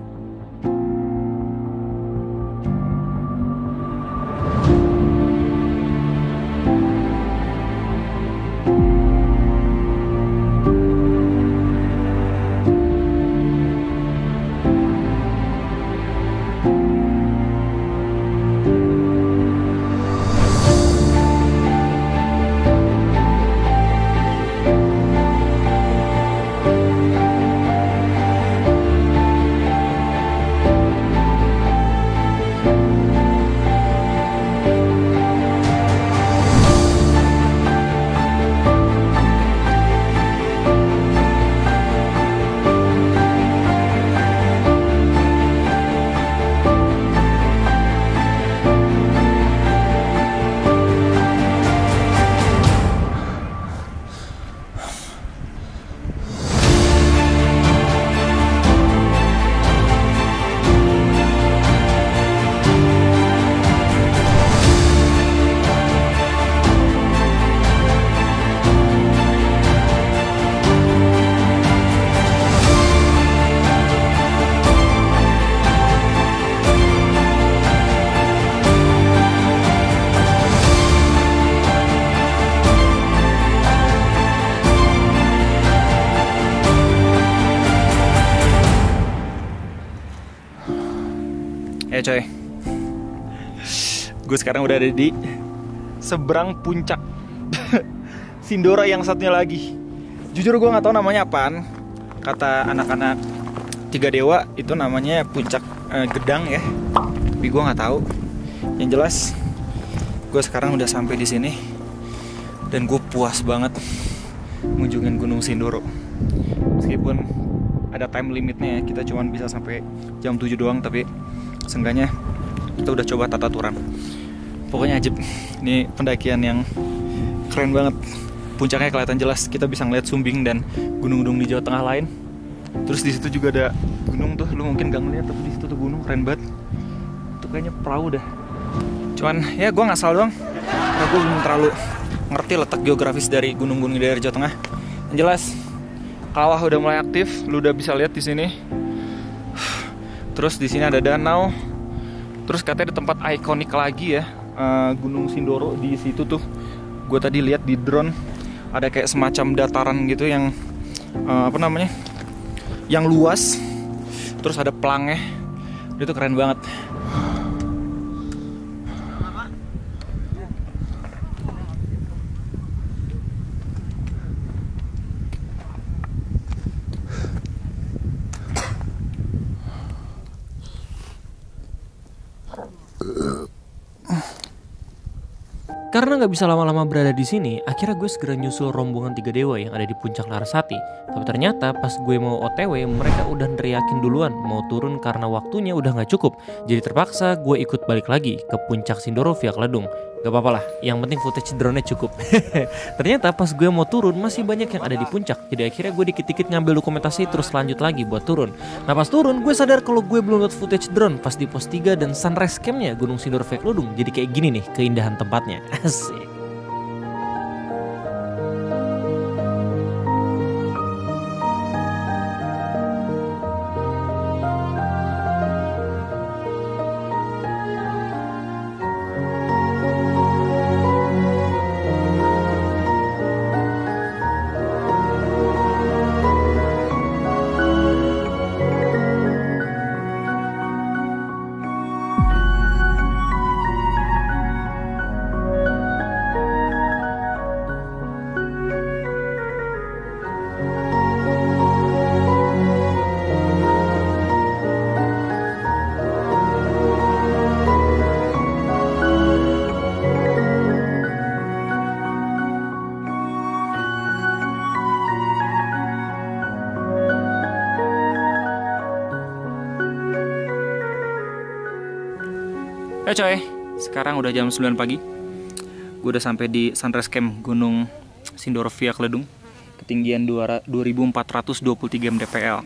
Ya coy, gue sekarang udah ada di seberang puncak Sindoro yang satunya lagi. Jujur gue nggak tahu namanya apaan. Kata anak-anak Tiga Dewa itu namanya puncak Gedang ya, tapi gue nggak tahu. Yang jelas gue sekarang udah sampai di sini dan gue puas banget mengunjungin Gunung Sindoro. Meskipun ada time limitnya ya, kita cuma bisa sampai jam 7 doang, tapi seenggaknya kita udah coba tata aturan. Pokoknya ajib. Ini pendakian yang keren banget. Puncaknya kelihatan jelas, kita bisa ngeliat Sumbing dan gunung-gunung di Jawa Tengah lain. Terus di situ juga ada gunung tuh, lu mungkin gak ngeliat, tapi di situ tuh gunung keren banget. Itu kayaknya perahu dah. Cuman ya gue ngasal doang, karena gue belum terlalu ngerti letak geografis dari gunung-gunung di daerah Jawa Tengah. Yang jelas kawah udah mulai aktif, lu udah bisa lihat di sini. Terus di sini ada danau. Terus katanya ada tempat ikonik lagi ya, Gunung Sindoro di situ tuh. Gue tadi lihat di drone ada kayak semacam dataran gitu yang yang luas. Terus ada pelangnya. Itu keren banget. Karena nggak bisa lama-lama berada di sini, akhirnya gue segera nyusul rombongan Tiga Dewa yang ada di puncak Larasati. Tapi ternyata pas gue mau OTW, mereka udah neriakin duluan mau turun karena waktunya udah nggak cukup. Jadi terpaksa gue ikut balik lagi ke puncak Sindoro via Kledung. Gak apa-apa lah, yang penting footage drone-nya cukup. Ternyata pas gue mau turun masih banyak yang ada di puncak. Jadi akhirnya gue dikit-dikit ngambil dokumentasi terus lanjut lagi buat turun. Nah pas turun gue sadar kalau gue belum lihat footage drone pas di pos 3 dan sunrise camp-nya Gunung Sindoro via Kledung. Jadi kayak gini nih keindahan tempatnya. Asik. Coy, sekarang udah jam 9 pagi. Gue udah sampai di sunrise camp Gunung Sindoro via Kledung, ketinggian 2423 mdpl.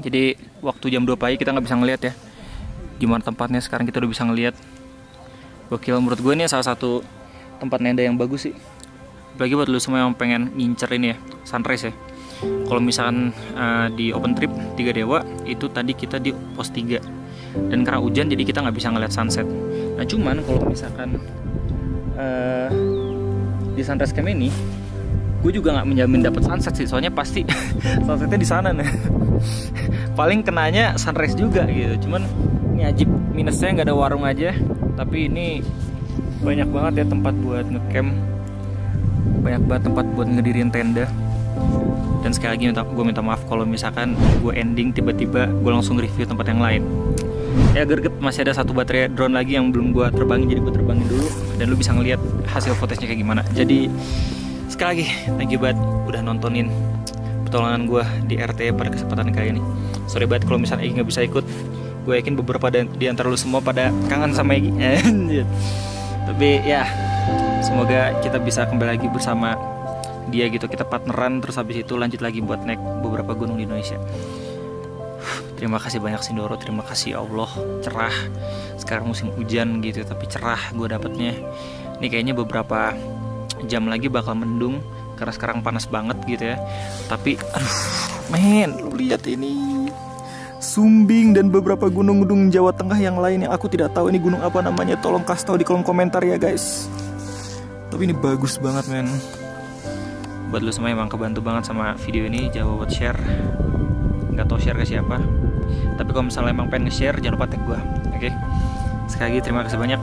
Jadi waktu jam 2 pagi kita nggak bisa ngeliat ya gimana tempatnya. Sekarang kita udah bisa ngeliat. Gokil, menurut gue ini salah satu tempat nenda yang bagus sih. Apalagi buat lu semua yang pengen ngincer ini ya, sunrise ya. Kalau misalkan di open trip Tiga Dewa itu tadi kita di pos 3. Dan karena hujan jadi kita nggak bisa ngeliat sunset. Nah cuman kalau misalkan di sunrise camp ini, gue juga nggak menjamin dapat sunset sih, soalnya pasti sunsetnya di sana nih. Paling kenanya sunrise juga gitu. Cuman ini ajib, minusnya nggak ada warung aja. Tapi ini banyak banget ya tempat buat ngecamp, banyak banget tempat buat ngedirin tenda. Dan sekali lagi gue minta maaf kalau misalkan gue ending tiba-tiba gue langsung review tempat yang lain. Ya gerget, masih ada satu baterai drone lagi yang belum gue terbangin, jadi gue terbangin dulu dan lu bisa ngeliat hasil footage-nya kayak gimana. Jadi sekali lagi thank you banget udah nontonin pertolongan gue di RT pada kesempatan kali ini. Sorry banget kalau misalnya Egi nggak bisa ikut. Gue yakin beberapa di antara lu semua pada kangen sama Egi. Tapi ya semoga kita bisa kembali lagi bersama dia gitu, kita partneran terus habis itu lanjut lagi buat naik beberapa gunung di Indonesia. Terima kasih banyak Sindoro, terima kasih ya Allah, cerah. Sekarang musim hujan gitu tapi cerah gue dapetnya. Ini kayaknya beberapa jam lagi bakal mendung karena sekarang panas banget gitu ya. Tapi aduh men, lu lihat ini Sumbing dan beberapa gunung-gunung Jawa Tengah yang lain yang aku tidak tahu ini gunung apa namanya. Tolong kasih tahu di kolom komentar ya guys. Tapi ini bagus banget men. Buat lu semua emang kebantu banget sama video ini, jangan lupa buat share. Nggak tahu share ke siapa, tapi kalau misalnya emang pengen nge-share jangan lupa tag gue Oke. Sekali lagi terima kasih banyak.